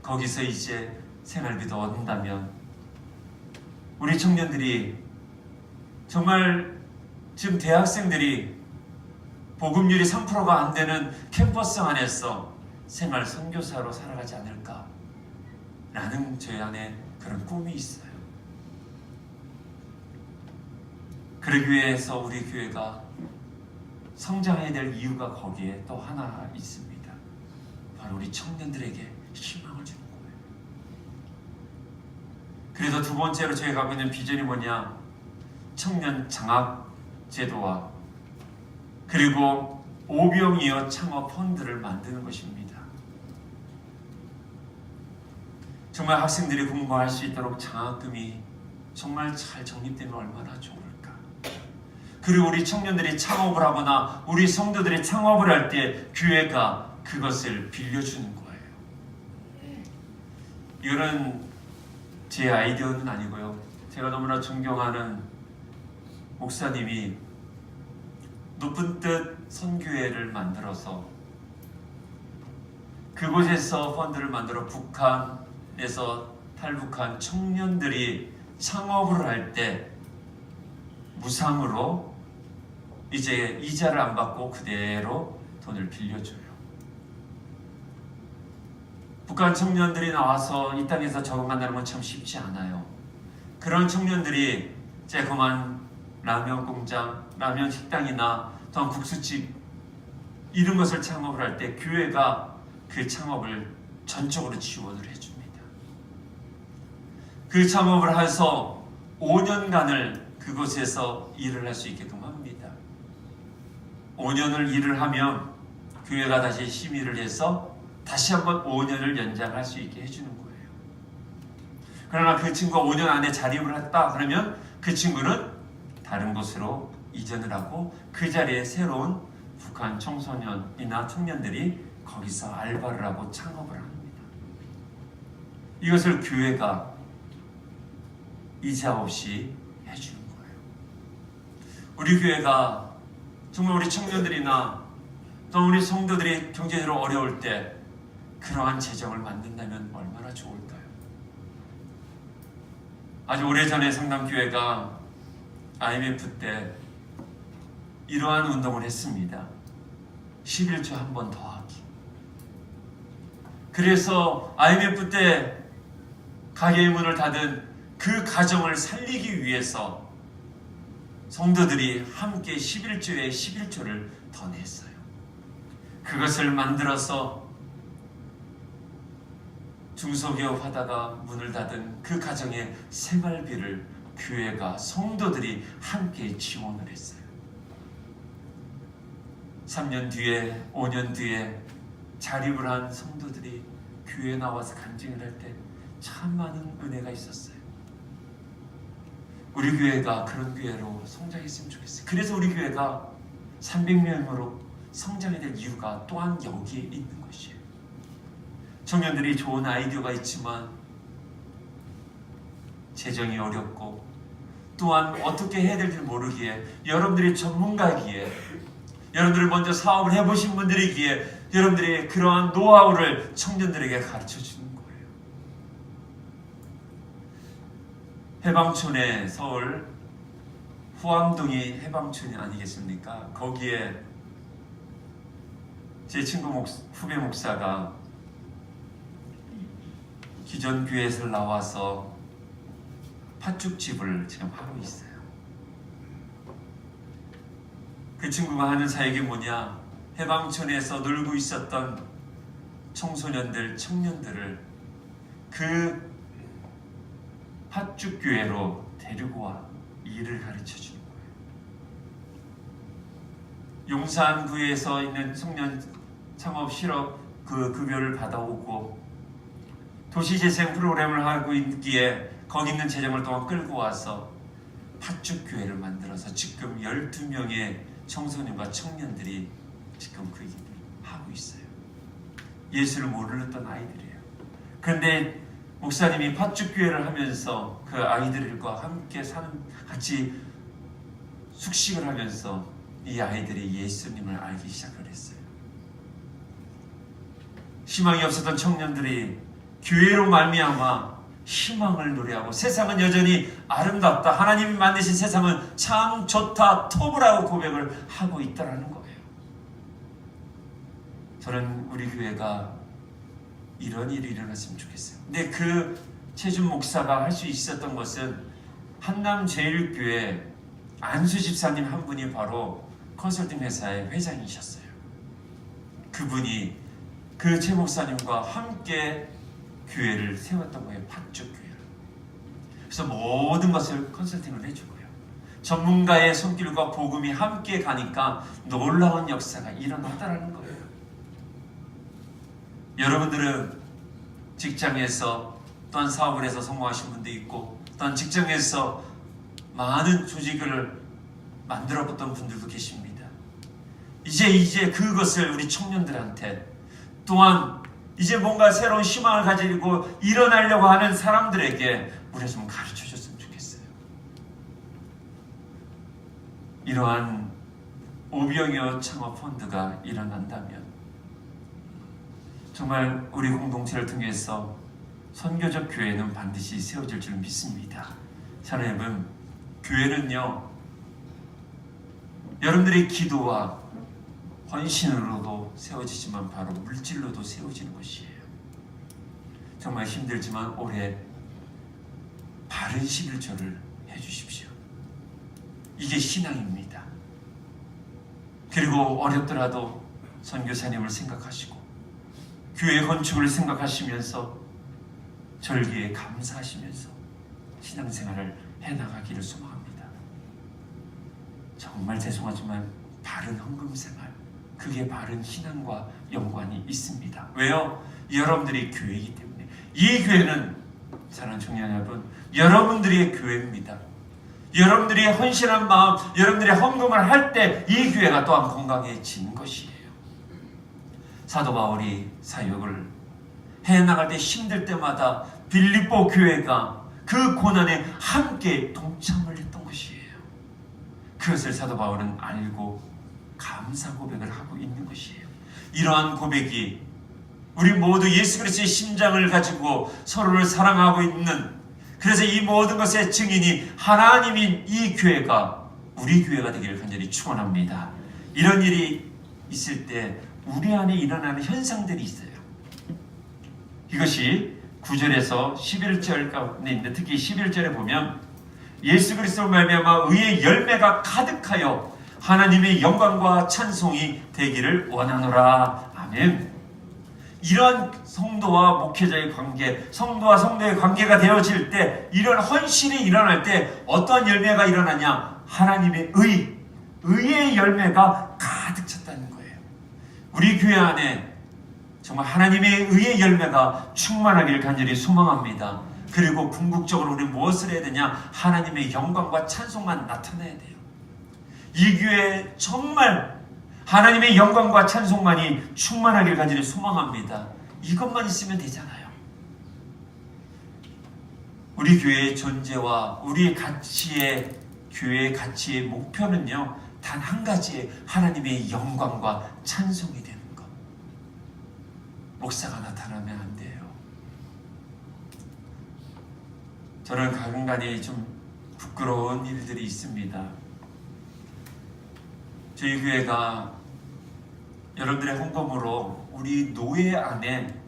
[SPEAKER 1] 거기서 이제 생활비도 얻는다면 우리 청년들이 정말 지금 대학생들이 복음률이 3%가 안 되는 캠퍼스 안에서 생활 선교사로 살아가지 않을까 라는 제 안에 그런 꿈이 있어요. 그러기 위해서 우리 교회가 성장해야 될 이유가 거기에 또 하나 있습니다. 바로 우리 청년들에게 희망을 주는 거예요. 그래서 두 번째로 저희가 갖고 있는 비전이 뭐냐? 청년 장학 제도와 그리고 오병이어 창업 펀드를 만드는 것입니다. 정말 학생들이 공부할 수 있도록 장학금이 정말 잘 적립되면 얼마나 좋을까. 그리고 우리 청년들이 창업을 하거나 우리 성도들이 창업을 할 때 교회가 그것을 빌려주는 거예요. 이거는 제 아이디어는 아니고요. 제가 너무나 존경하는 목사님이 높은 뜻 선교회를 만들어서 그곳에서 펀드를 만들어 북한에서 탈북한 청년들이 창업을 할 때 무상으로 이제 이자를 안 받고 그대로 돈을 빌려줘요. 북한 청년들이 나와서 이 땅에서 적응한다는 건 참 쉽지 않아요. 그런 청년들이 쬐그만 라면 공장, 라면 식당이나 또한 국수집 이런 것을 창업을 할 때 교회가 그 창업을 전적으로 지원을 해줍니다. 그 창업을 해서 5년간을 그곳에서 일을 할 수 있게끔 합니다. 5년을 일을 하면 교회가 다시 심의를 해서 다시 한번 5년을 연장할 수 있게 해주는 거예요. 그러나 그 친구가 5년 안에 자립을 했다 그러면 그 친구는 다른 곳으로 이전을 하고 그 자리에 새로운 북한 청소년이나 청년들이 거기서 알바를 하고 창업을 합니다. 이것을 교회가 이자 없이 해주는 거예요. 우리 교회가 정말 우리 청년들이나 또 우리 성도들이 경제적으로 어려울 때 그러한 재정을 만든다면 얼마나 좋을까요? 아주 오래전에 성남교회가 IMF 때 이러한 운동을 했습니다. 11조 한 번 더 하기. 그래서 IMF 때 가게의 문을 닫은 그 가정을 살리기 위해서 성도들이 함께 11조에 11조를 더 냈어요. 그것을 만들어서 중소기업 하다가 문을 닫은 그 가정의 생활비를 교회가 성도들이 함께 지원을 했어요. 3년 뒤에 5년 뒤에 자립을 한 성도들이 교회에 나와서 간증을 할 때 참 많은 은혜가 있었어요. 우리 교회가 그런 교회로 성장했으면 좋겠어요. 그래서 우리 교회가 300명으로 성장해야 될 이유가 또한 여기에 있는 것이에요. 청년들이 좋은 아이디어가 있지만 재정이 어렵고 또한 어떻게 해야 될지 모르기에 여러분들이 전문가이기에 여러분들이 먼저 사업을 해보신 분들이기에 여러분들이 그러한 노하우를 청년들에게 가르쳐주는 거예요. 해방촌에 서울 후암동이 해방촌이 아니겠습니까? 거기에 제 친구 후배 목사가 기존 교회에서 나와서 팥죽집을 지금 하고 있어요. 그 친구가 하는 사역이 뭐냐? 해방촌에서 놀고 있었던 청소년들, 청년들을 그 팥죽교회로 데리고 와 일을 가르쳐주는 거예요. 용산구에서 있는 청년 창업 실업 그 급여를 받아오고 도시재생 프로그램을 하고 있기에 거기 있는 재정을 또한 끌고 와서 팥죽교회를 만들어서 지금 12명의 청소년과 청년들이 지금 그 일을 하고 있어요. 예수를 모르던 아이들이에요. 그런데 목사님이 팥죽교회를 하면서 그 아이들과 함께 같이 숙식을 하면서 이 아이들이 예수님을 알기 시작을 했어요. 희망이 없었던 청년들이 교회로 말미암아 희망을 노래하고 세상은 여전히 아름답다. 하나님이 만드신 세상은 참 좋다. 톱이라고 고백을 하고 있다라는 거예요. 저는 우리 교회가 이런 일이 일어났으면 좋겠어요. 근데 그 최준 목사가 할 수 있었던 것은 한남제일교회 안수 집사님 한 분이 바로 컨설팅 회사의 회장이셨어요. 그분이 그 최 목사님과 함께 교회를 세웠던 거예요. 팥죽교회를. 그래서 모든 것을 컨설팅을 해주고요. 전문가의 손길과 복음이 함께 가니까 놀라운 역사가 일어났다는 거예요. 여러분들은 직장에서 또한 사업을 해서 성공하신 분도 있고 또한 직장에서 많은 조직을 만들어봤던 분들도 계십니다. 이제 그것을 우리 청년들한테 또한 이제 뭔가 새로운 희망을 가지고 일어나려고 하는 사람들에게 우리가 좀 가르쳐줬으면 좋겠어요. 이러한 500여 창업 펀드가 일어난다면 정말 우리 공동체를 통해서 선교적 교회는 반드시 세워질 줄 믿습니다. 사랑하는 여러분, 교회는요 여러분들의 기도와 헌신으로도 세워지지만 바로 물질로도 세워지는 것이에요. 정말 힘들지만 올해 바른 11조를 해주십시오. 이게 신앙입니다. 그리고 어렵더라도 선교사님을 생각하시고 교회 건축을 생각하시면서 절기에 감사하시면서 신앙생활을 해나가기를 소망합니다. 정말 죄송하지만 바른 헌금생활, 그게 바른 신앙과 연관이 있습니다. 왜요? 여러분들이 교회이기 때문에. 이 교회는 사랑하는 청년 여러분, 여러분들의 교회입니다. 여러분들이 헌신한 마음, 여러분들이 헌금을 할 때 이 교회가 또한 건강해진 것이에요. 사도 바울이 사역을 해나갈 때 힘들 때마다 빌립보 교회가 그 고난에 함께 동참을 했던 것이에요. 그것을 사도 바울은 알고 감사 고백을 하고 있는 것이에요. 이러한 고백이 우리 모두 예수 그리스도의 심장을 가지고 서로를 사랑하고 있는, 그래서 이 모든 것의 증인이 하나님인 이 교회가 우리 교회가 되기를 간절히 축원합니다. 이런 일이 있을 때 우리 안에 일어나는 현상들이 있어요. 이것이 9절에서 11절 가운데 있는데, 특히 11절에 보면 예수 그리스도로 말미암아 의의 열매가 가득하여 하나님의 영광과 찬송이 되기를 원하노라. 아멘. 이런 성도와 목회자의 관계, 성도와 성도의 관계가 되어질 때, 이런 헌신이 일어날 때 어떤 열매가 일어나냐? 하나님의 의의 열매가 가득 찼다는 거예요. 우리 교회 안에 정말 하나님의 의의 열매가 충만하기를 간절히 소망합니다. 그리고 궁극적으로 우리는 무엇을 해야 되냐? 하나님의 영광과 찬송만 나타내야 돼요. 이 교회에 정말 하나님의 영광과 찬송만이 충만하기를 간절히 소망합니다. 이것만 있으면 되잖아요. 우리 교회의 존재와 우리 가치의, 교회의 가치의 목표는요, 단 한 가지의 하나님의 영광과 찬송이 되는 것. 목사가 나타나면 안 돼요. 저는 간간히 좀 부끄러운 일들이 있습니다. 저희 교회가 여러분들의 헌금으로 우리 노예 안에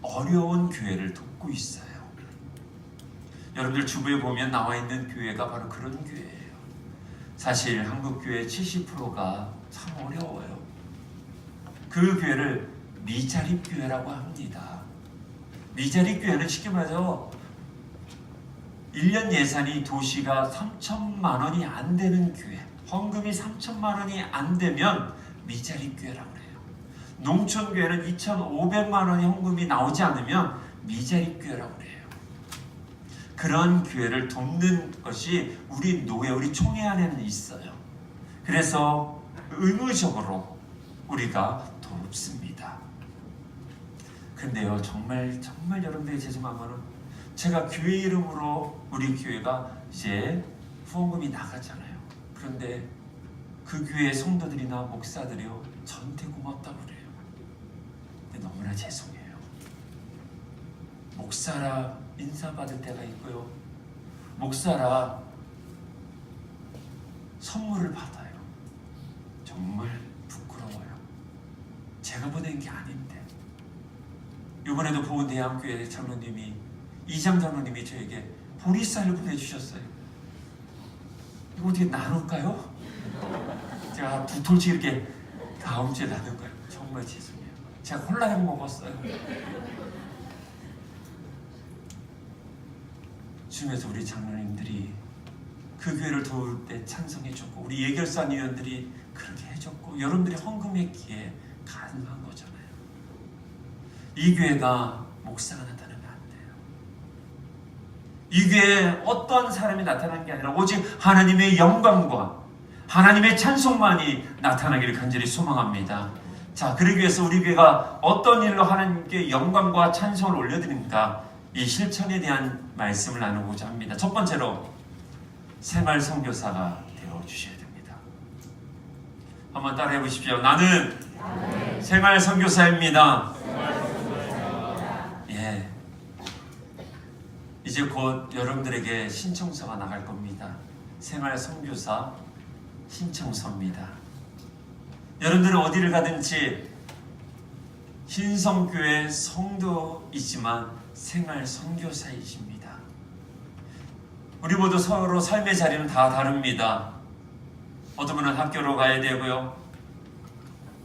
[SPEAKER 1] 어려운 교회를 돕고 있어요. 여러분들 주부에 보면 나와 있는 교회가 바로 그런 교회예요. 사실 한국 교회 70%가 참 어려워요. 그 교회를 미자립 교회라고 합니다. 미자립 교회는 쉽게 말해서 1년 예산이 도시가 3천만 원이 안 되는 교회, 헌금이 3천만 원이 안 되면 미자립 교회라고 그래요. 농촌 교회는 2,500만 원의 헌금이 나오지 않으면 미자립 교회라고 그래요. 그런 교회를 돕는 것이 우리 노예, 우리 총회 안에는 있어요. 그래서 의무적으로 우리가 돕습니다. 근데요, 정말 여러분들이 죄송하면은, 제가 교회 이름으로 우리 교회가 이제 후원금이 나가잖아요. 그런데 그 교회 성도들이나 목사들이요, 저한테 고맙다고 그래요. 근데 너무나 죄송해요. 목사라 인사받을 때가 있고요, 목사라 선물을 받아요. 정말 부끄러워요. 제가 보낸 게 아닌데. 이번에도 보은대학교의 장로님이, 이장 장로님이 저에게 보리쌀을 보내주셨어요. 이거 어떻게 나눌까요? 제가 두 톨씩 이렇게 다음 주에 나눌 거예요. 정말 죄송해요. 제가 홀라당 먹었어요. 중에서 우리 장로님들이 그 교회를 도울 때 찬성해줬고, 우리 예결산 위원들이 그렇게 해줬고, 여러분들이 헌금했기에 가능한 거잖아요. 이 교회가 목사가 나타나면 안 돼요. 이 교회에 어떤 사람이 나타나는 게 아니라 오직 하나님의 영광과 하나님의 찬송만이 나타나기를 간절히 소망합니다. 자, 그러기 위해서 우리 교회가 어떤 일로 하나님께 영광과 찬송을 올려드립니까? 이 실천에 대한 말씀을 나누고자 합니다. 첫 번째로 생활 선교사가 되어 주셔야 됩니다. 한번 따라해 보십시오. 나는 생활 선교사입니다. 예. 이제 곧 여러분들에게 신청서가 나갈 겁니다. 생활 선교사 신청서입니다. 여러분들은 어디를 가든지 신성교회 성도이지만 생활 선교사이십니다. 우리 모두 서로 삶의 자리는 다 다릅니다. 어떤 분은 학교로 가야 되고요,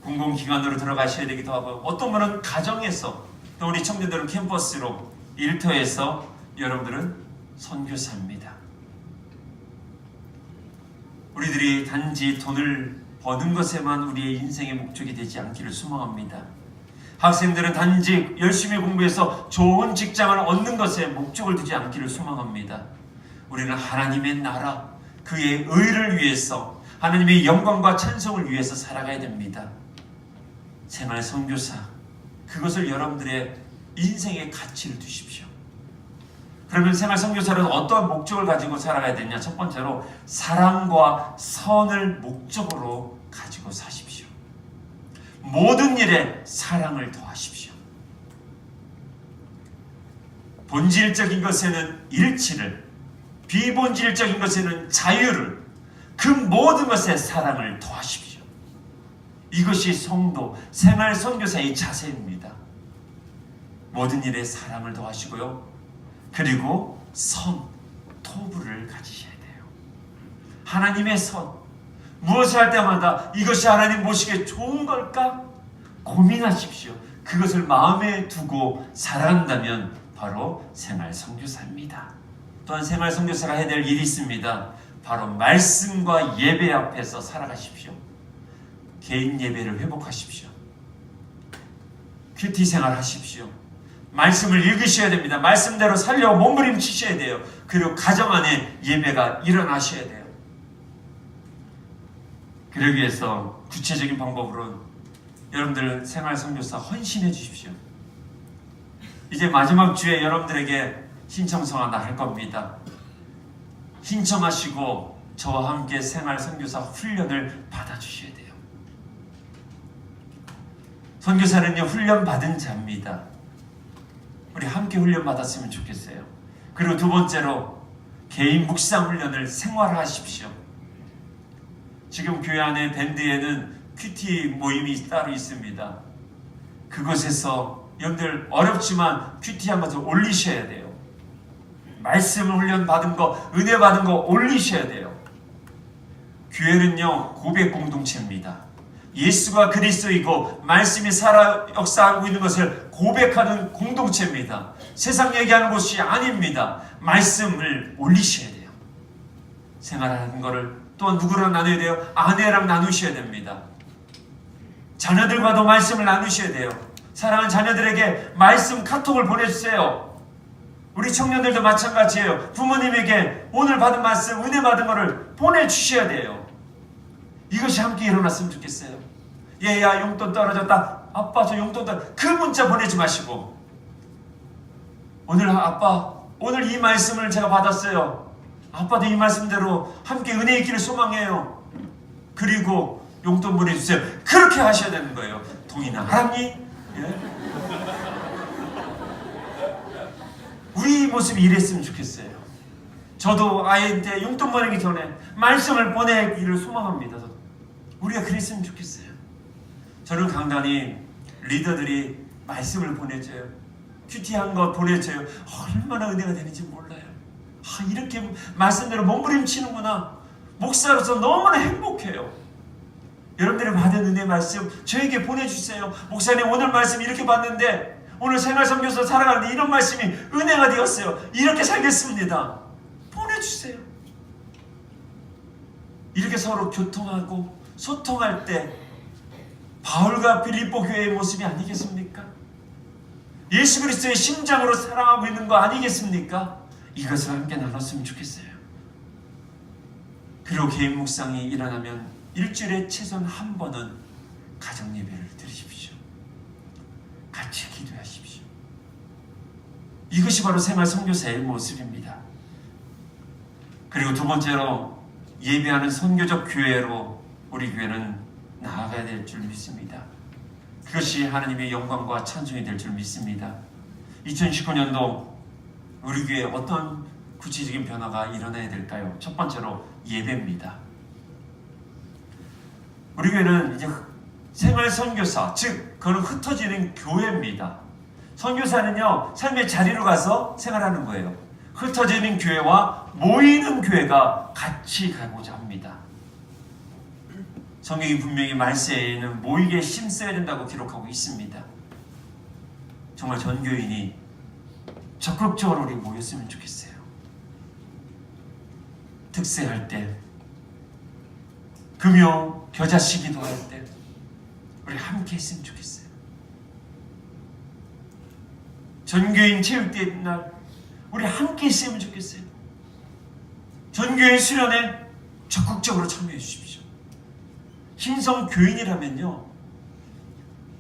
[SPEAKER 1] 공공기관으로 들어가셔야 되기도 하고, 어떤 분은 가정에서, 또 우리 청년들은 캠퍼스로, 일터에서, 여러분들은 선교사입니다. 우리들이 단지 돈을 버는 것에만 우리의 인생의 목적이 되지 않기를 소망합니다. 학생들은 단지 열심히 공부해서 좋은 직장을 얻는 것에 목적을 두지 않기를 소망합니다. 우리는 하나님의 나라, 그의 의를 위해서, 하나님의 영광과 찬송을 위해서 살아가야 됩니다. 생활 선교사, 그것을 여러분들의 인생의 가치를 두십시오. 그러면 생활 선교사는 어떠한 목적을 가지고 살아가야 되냐? 첫 번째로 사랑과 선을 목적으로 가지고 사십시오. 모든 일에 사랑을 더하십시오. 본질적인 것에는 일치를, 비본질적인 것에는 자유를, 그 모든 것에 사랑을 더하십시오. 이것이 성도, 생활 선교사의 자세입니다. 모든 일에 사랑을 더하시고요. 그리고 선, 토부를 가지셔야 돼요. 하나님의 선, 무엇을 할 때마다 이것이 하나님 보시기에 좋은 걸까? 고민하십시오. 그것을 마음에 두고 살아간다면 바로 생활 선교사입니다. 또한 생활 선교사가 해야 될 일이 있습니다. 바로 말씀과 예배 앞에서 살아가십시오. 개인 예배를 회복하십시오. 큐티 생활하십시오. 말씀을 읽으셔야 됩니다. 말씀대로 살려고 몸부림치셔야 돼요. 그리고 가정 안에 예배가 일어나셔야 돼요. 그러기 위해서 구체적인 방법으로는 여러분들 생활 선교사 헌신해 주십시오. 이제 마지막 주에 여러분들에게 신청서 하나 할 겁니다. 신청하시고 저와 함께 생활 선교사 훈련을 받아주셔야 돼요. 선교사는요, 훈련 받은 자입니다. 우리 함께 훈련 받았으면 좋겠어요. 그리고 두 번째로 개인 묵상 훈련을 생활화하십시오. 지금 교회 안에 밴드에는 큐티 모임이 따로 있습니다. 그곳에서 여러분들 어렵지만 큐티 한 것을 올리셔야 돼요. 말씀 훈련 받은 거, 은혜 받은 거 올리셔야 돼요. 교회는요, 고백 공동체입니다. 예수가 그리스도이고 말씀이 살아 역사하고 있는 것을 고백하는 공동체입니다. 세상 얘기하는 곳이 아닙니다. 말씀을 올리셔야 돼요. 생활하는 것을 또한 누구랑 나눠야 돼요? 아내랑 나누셔야 됩니다. 자녀들과도 말씀을 나누셔야 돼요. 사랑하는 자녀들에게 말씀 카톡을 보내주세요. 우리 청년들도 마찬가지예요. 부모님에게 오늘 받은 말씀, 은혜 받은 것을 보내주셔야 돼요. 이것이 함께 일어났으면 좋겠어요. 얘야 용돈 떨어졌다. 아빠 저 용돈 떨어졌다. 그 문자 보내지 마시고 오늘 아빠 오늘 이 말씀을 제가 받았어요. 아빠도 이 말씀대로 함께 은혜 있기를 소망해요. 그리고 용돈 보내주세요. 그렇게 하셔야 되는 거예요. 동이나 하랑니? 예? 우리 모습이 이랬으면 좋겠어요. 저도 아이한테 용돈 보내기 전에 말씀을 보내기를 소망합니다. 우리가 그랬으면 좋겠어요. 저는 간간히 리더들이 말씀을 보내줘요. 큐티한 거 보내줘요. 얼마나 은혜가 되는지 몰라요. 이렇게 말씀대로 몸부림치는구나. 목사로서 너무나 행복해요. 여러분들이 받은 은혜 말씀 저에게 보내주세요. 목사님 오늘 말씀 이렇게 봤는데 오늘 생활선교사 살아가는데 이런 말씀이 은혜가 되었어요. 이렇게 살겠습니다. 보내주세요. 이렇게 서로 교통하고 소통할 때 바울과 빌립보 교회의 모습이 아니겠습니까? 예수 그리스도의 심장으로 사랑하고 있는 거 아니겠습니까? 이것을 함께 나눴으면 좋겠어요. 그리고 개인 묵상이 일어나면 일주일에 최소한 한 번은 가정 예배를 드리십시오. 같이 기도하십시오. 이것이 바로 생활 선교사의 모습입니다. 그리고 두 번째로 예배하는 선교적 교회로 우리 교회는 나아가야 될 줄 믿습니다. 그것이 하나님의 영광과 찬송이 될 줄 믿습니다. 2019년도 우리 교회에 어떤 구체적인 변화가 일어나야 될까요? 첫 번째로 예배입니다. 우리 교회는 이제 생활 선교사, 즉 그건 흩어지는 교회입니다. 선교사는요, 삶의 자리로 가서 생활하는 거예요. 흩어지는 교회와 모이는 교회가 같이 가고자 합니다. 성경이 분명히 말세에는 모이게 힘써야 된다고 기록하고 있습니다. 정말 전교인이 적극적으로 우리 모였으면 좋겠어요. 특세할 때, 금요 겨자 시기도 할 때 우리 함께 했으면 좋겠어요. 전교인 체육대회 날 우리 함께 했으면 좋겠어요. 전교인 수련회 적극적으로 참여해 주십시오. 신성 교인이라면요,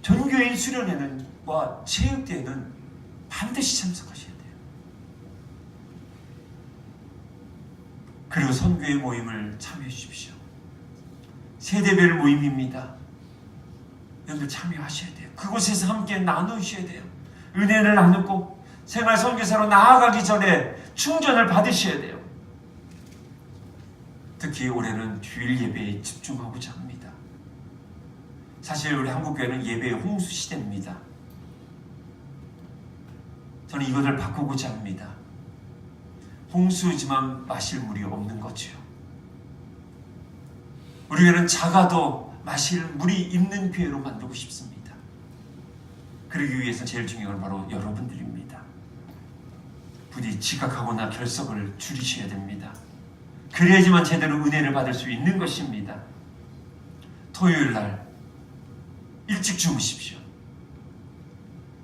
[SPEAKER 1] 전교인 수련회는 축구와 체육대회는 반드시 참석하셔야 돼요. 그리고 선교의 모임을 참여해 주십시오. 세대별 모임입니다. 여러분들 참여하셔야 돼요. 그곳에서 함께 나누셔야 돼요. 은혜를 나누고 생활 선교사로 나아가기 전에 충전을 받으셔야 돼요. 특히 올해는 주일 예배에 집중하고자 합니다. 사실 우리 한국교회는 예배의 홍수 시대입니다. 저는 이것을 바꾸고자 합니다. 홍수지만 마실 물이 없는 거죠. 우리 교회는 작아도 마실 물이 있는 교회로 만들고 싶습니다. 그러기 위해서 제일 중요한 건 바로 여러분들입니다. 부디 지각하거나 결석을 줄이셔야 됩니다. 그래야지만 제대로 은혜를 받을 수 있는 것입니다. 토요일 날 일찍 주무십시오.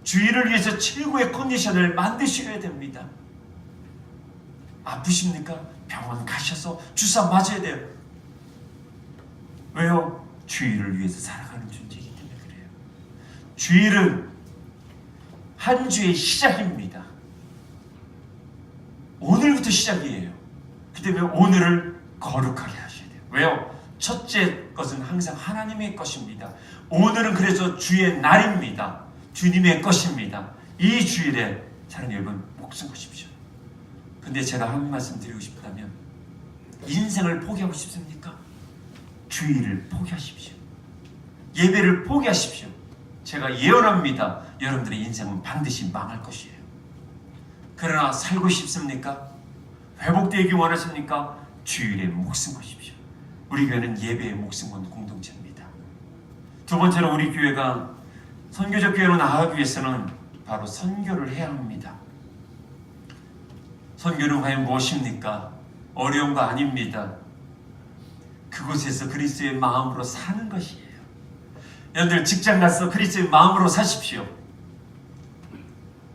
[SPEAKER 1] 주일을 위해서 최고의 컨디션을 만드셔야 됩니다. 아프십니까? 병원 가셔서 주사 맞아야 돼요. 왜요? 주일을 위해서 살아가는 존재이기 때문에 그래요. 주일은 한 주의 시작입니다. 오늘부터 시작이에요. 그 때문에 오늘을 거룩하게 하셔야 돼요. 왜요? 첫째 것은 항상 하나님의 것입니다. 오늘은 그래서 주의 날입니다. 주님의 것입니다. 이 주일에 사랑하는 여러분 목숨 거십시오. 근데 제가 한 말씀 드리고 싶다면 인생을 포기하고 싶습니까? 주일을 포기하십시오. 예배를 포기하십시오. 제가 예언합니다. 여러분들의 인생은 반드시 망할 것이에요. 그러나 살고 싶습니까? 회복되기 원하십니까? 주일에 목숨 거십시오. 우리 교회는 예배에 목숨 건 공동체입니다. 두 번째로 우리 교회가 선교적 교회로 나아가기 위해서는 바로 선교를 해야 합니다. 선교는 과연 무엇입니까? 어려운 거 아닙니다. 그곳에서 그리스도의 마음으로 사는 것이에요. 여러분들 직장 가서 그리스도의 마음으로 사십시오.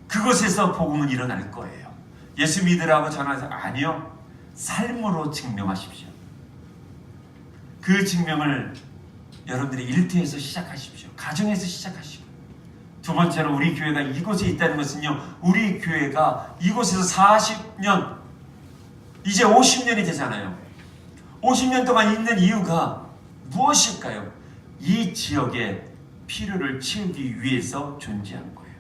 [SPEAKER 1] 그곳에서 복음은 일어날 거예요. 예수 믿으라고 전하서 아니요. 삶으로 증명하십시오. 그 증명을 여러분들이 일터에서 시작하십시오. 가정에서 시작하시고. 두 번째로 우리 교회가 이곳에 있다는 것은요. 우리 교회가 이곳에서 40년 이제 50년이 되잖아요. 50년 동안 있는 이유가 무엇일까요? 이 지역의 필요를 채우기 위해서 존재한 거예요.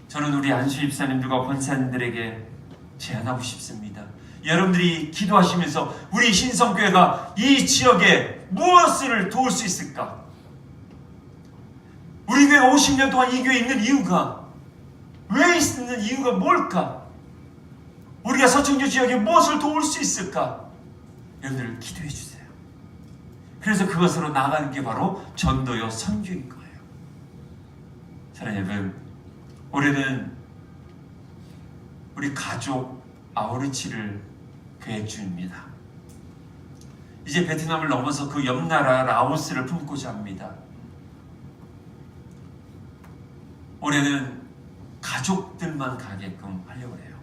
[SPEAKER 1] 저는 우리 안수 집사님들과 권사님들에게 제안하고 싶습니다. 여러분들이 기도하시면서 우리 신성교회가 이 지역에 무엇을 도울 수 있을까? 우리 교회가 50년 동안 이 교회에 있는 이유가 왜 있는 이유가 뭘까? 우리가 서청주 지역에 무엇을 도울 수 있을까? 여러분들 기도해 주세요. 그래서 그것으로 나가는 게 바로 전도요 선교인 거예요. 사랑하는 여러분, 올해는 우리 가족 아우르치를 계획 중입니다. 이제 베트남을 넘어서 그 옆나라 라오스를 품고자 합니다. 올해는 가족들만 가게끔 하려고 해요.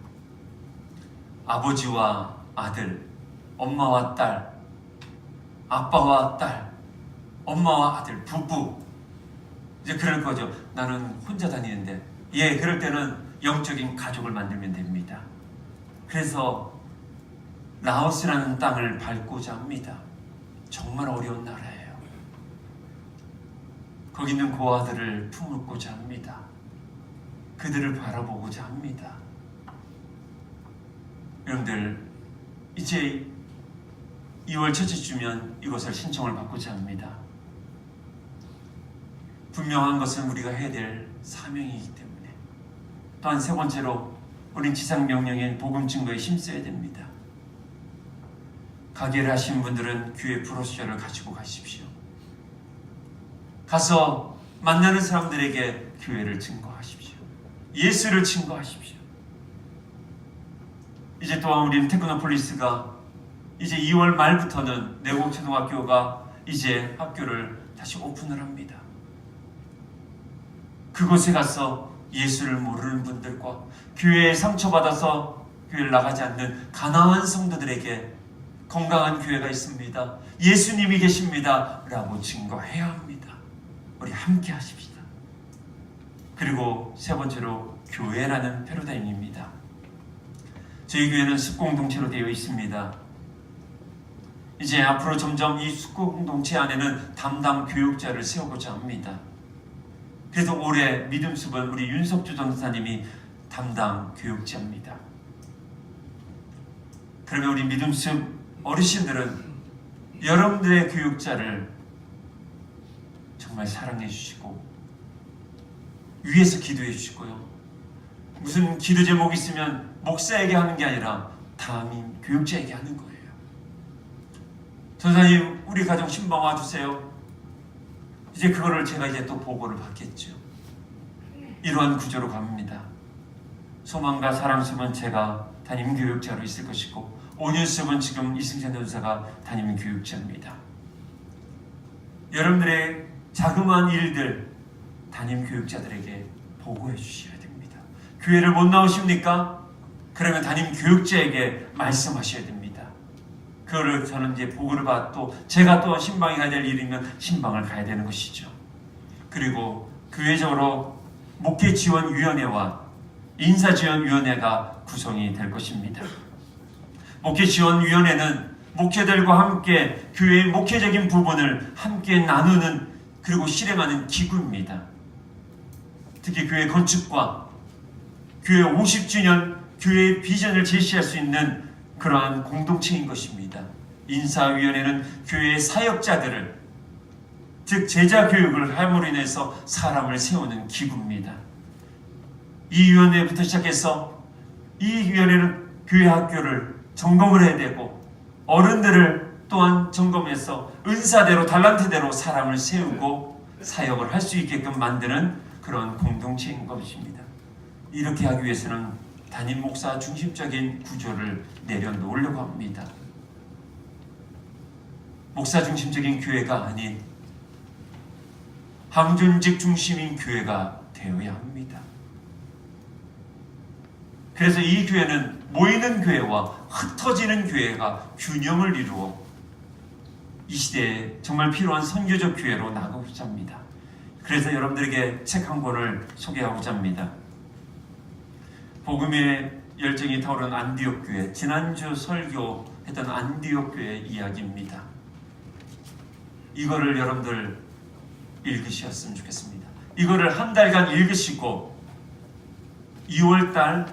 [SPEAKER 1] 아버지와 아들, 엄마와 딸, 아빠와 딸, 엄마와 아들, 부부. 이제 그럴 거죠. 나는 혼자 다니는데. 예, 그럴 때는 영적인 가족을 만들면 됩니다. 그래서 라오스라는 땅을 밟고자 합니다. 정말 어려운 나라예요. 거기 있는 고아들을 품고자 합니다. 그들을 바라보고자 합니다. 여러분들, 이제 2월 첫째 주면 이것을 신청을 받고자 합니다. 분명한 것은 우리가 해야 될 사명이기 때문에. 또한 세 번째로 우린 지상명령인 복음 증거에 힘써야 됩니다. 가게를 하신 분들은 교회 브로셔를 가지고 가십시오. 가서 만나는 사람들에게 교회를 증거하십시오. 예수를 증거하십시오. 이제 또한 우리는 테크노폴리스가 이제 2월 말부터는 내곡초등학교가 이제 학교를 다시 오픈을 합니다. 그곳에 가서 예수를 모르는 분들과 교회에 상처받아서 교회를 나가지 않는 가난한 성도들에게 건강한 교회가 있습니다. 예수님이 계십니다. 라고 증거해야 합니다. 우리 함께 하십시다. 그리고 세 번째로 교회라는 패러다임입니다. 저희 교회는 습공동체로 되어 있습니다. 이제 앞으로 점점 이 습공동체 안에는 담당 교육자를 세우고자 합니다. 그래서 올해 믿음숲은 우리 윤석주 전사님이 담당 교육자입니다. 그러면 우리 믿음숲 어르신들은 여러분들의 교육자를 정말 사랑해 주시고 위에서 기도해 주시고요. 무슨 기도 제목이 있으면 목사에게 하는 게 아니라 담임 교육자에게 하는 거예요. 전사님, 우리 가정 신방 와주세요. 이제 그거를 제가 이제 또 보고를 받겠죠. 이러한 구조로 갑니다. 소망과 사랑숲은 제가 담임 교육자로 있을 것이고, 온유숲은 지금 이승찬 전사가 담임 교육자입니다. 여러분들의 자그마한 일들 담임 교육자들에게 보고해 주셔야 됩니다. 교회를 못 나오십니까? 그러면 담임 교육자에게 말씀하셔야 됩니다. 그거를 저는 이제 보고를 받고 제가 또 신방에 가야 될 일이면 신방을 가야 되는 것이죠. 그리고 교회적으로 목회지원위원회와 인사지원위원회가 구성이 될 것입니다. 목회지원위원회는 목회들과 함께 교회의 목회적인 부분을 함께 나누는 그리고 실행하는 기구입니다. 특히 교회 건축과 교회 50주년 교회의 비전을 제시할 수 있는 그러한 공동체인 것입니다. 인사위원회는 교회의 사역자들을, 즉 제자 교육을 함으로 인해서 사람을 세우는 기구입니다. 이 위원회부터 시작해서 이 위원회는 교회 학교를 점검을 해야 되고 어른들을 또한 점검해서 은사대로 달란트대로 사람을 세우고 사역을 할 수 있게끔 만드는 그런 공동체인 것입니다. 이렇게 하기 위해서는 담임 목사 중심적인 구조를 내려놓으려고 합니다. 목사 중심적인 교회가 아닌 항존직 중심인 교회가 되어야 합니다. 그래서 이 교회는 모이는 교회와 흩어지는 교회가 균형을 이루어 이 시대에 정말 필요한 선교적 교회로 나가고자 합니다. 그래서 여러분들에게 책 한 권을 소개하고자 합니다. 복음의 열정이 타오른 안디옥 교회, 지난주 설교했던 안디옥 교회 이야기입니다. 이거를 여러분들 읽으셨으면 좋겠습니다. 이거를 한 달간 읽으시고 2월달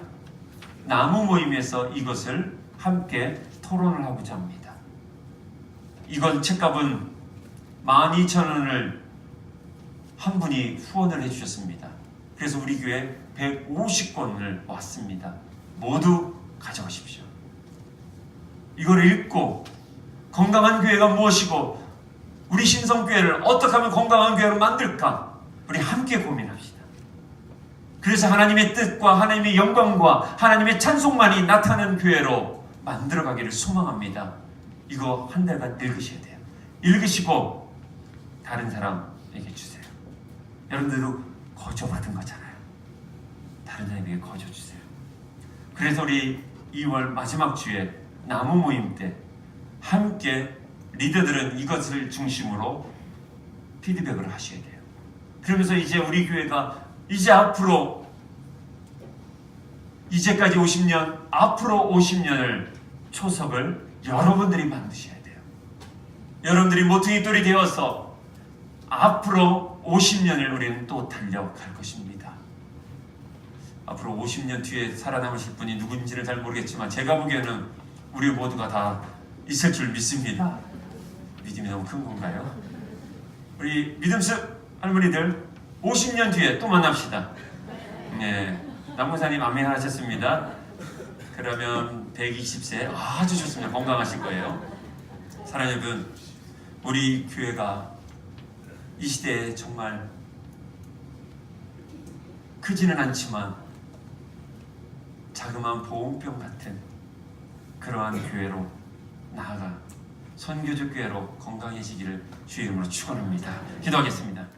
[SPEAKER 1] 나무 모임에서 이것을 함께 토론을 하고자 합니다. 이건 책값은 12,000원을 한 분이 후원을 해주셨습니다. 그래서 우리 교회 150권을 왔습니다. 모두 가져가십시오. 이걸 읽고 건강한 교회가 무엇이고 우리 신성교회를 어떻게 하면 건강한 교회로 만들까? 우리 함께 고민합시다. 그래서 하나님의 뜻과 하나님의 영광과 하나님의 찬송만이 나타나는 교회로 만들어가기를 소망합니다. 이거 한 달간 읽으셔야 돼요. 읽으시고 다른 사람에게 주세요. 여러분들도 거저받은 거잖아요. 다른 사람에게 거저 주세요. 그래서 우리 2월 마지막 주에 나무 모임 때 함께 리더들은 이것을 중심으로 피드백을 하셔야 돼요. 그러면서 이제 우리 교회가 이제 앞으로 이제까지 50년, 앞으로 50년을 초석을 여러분들이 만드셔야 돼요. 여러분들이 모퉁이 돌이 되어서 앞으로 50년을 우리는 또 달려갈 것입니다. 앞으로 50년 뒤에 살아남으실 분이 누군지는 잘 모르겠지만 제가 보기에는 우리 모두가 다 있을 줄 믿습니다. 믿음이 너무 큰 건가요? 우리 믿음숙 할머니들 50년 뒤에 또 만납시다. 네, 남무사님 아멘 하셨습니다. 그러면 120세 아주 좋습니다. 건강하실 거예요. 사랑하는 여러분, 우리 교회가 이 시대에 정말 크지는 않지만 자그마한 보온병 같은 그러한 교회로 나아가 선교적 교회로 건강해지기를 주의 이름으로 축원합니다. 기도하겠습니다.